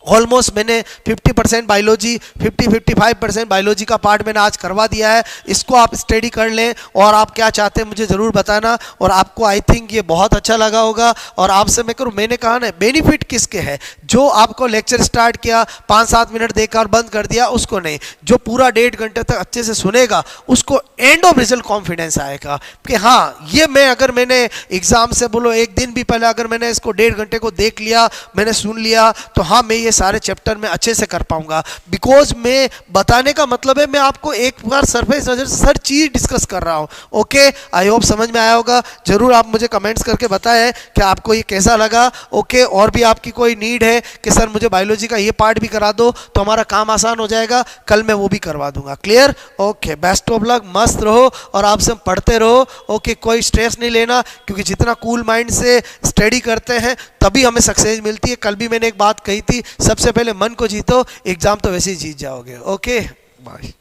ऑलमोस्ट मैंने 50% बायोलॉजी 55% बायोलॉजी का पार्ट मैंने आज करवा दिया है। इसको आप स्टडी कर लें और आप क्या चाहते हैं मुझे ज़रूर बताना। और आपको आई थिंक ये बहुत अच्छा लगा होगा। और आपसे मैं करूँ, मैंने कहा ना बेनिफिट किसके है, जो आपको लेक्चर स्टार्ट किया 5-7 मिनट देखा और बंद कर दिया उसको नहीं, जो पूरा 1.5 घंटे तक अच्छे से सुनेगा उसको एंड ऑफ रिजल्ट कॉन्फिडेंस आएगा कि हाँ ये मैं, अगर मैंने एग्जाम से बोलो एक दिन भी पहले अगर मैंने इसको 1.5 घंटे को देख लिया, मैंने सुन लिया, तो हाँ मैं ये सारे चैप्टर में अच्छे से कर पाऊंगा। बिकॉज मैं बताने का मतलब है मैं आपको एक बार सरफेस नजर से हर चीज डिस्कस कर रहा हूँ। ओके, आई होप समझ में आया होगा। जरूर आप मुझे कमेंट्स करके बताएं कि आपको ये कैसा लगा। ओके, और भी आपकी कोई नीड है कि सर मुझे बायोलॉजी का ये पार्ट भी करा दो तो हमारा काम आसान हो जाएगा, कल मैं वो भी करवा दूंगा। Clear? Okay, best of luck, मस्त रहो और आप सब पढ़ते रहो। ओके, कोई स्ट्रेस नहीं लेना, क्योंकि जितना कूल माइंड से स्टडी करते हैं तभी हमें सक्सेस मिलती है। कल भी मैंने एक बात कही थी, सबसे पहले मन को जीतो, एग्जाम तो वैसे ही जीत जाओगे। Okay, bye.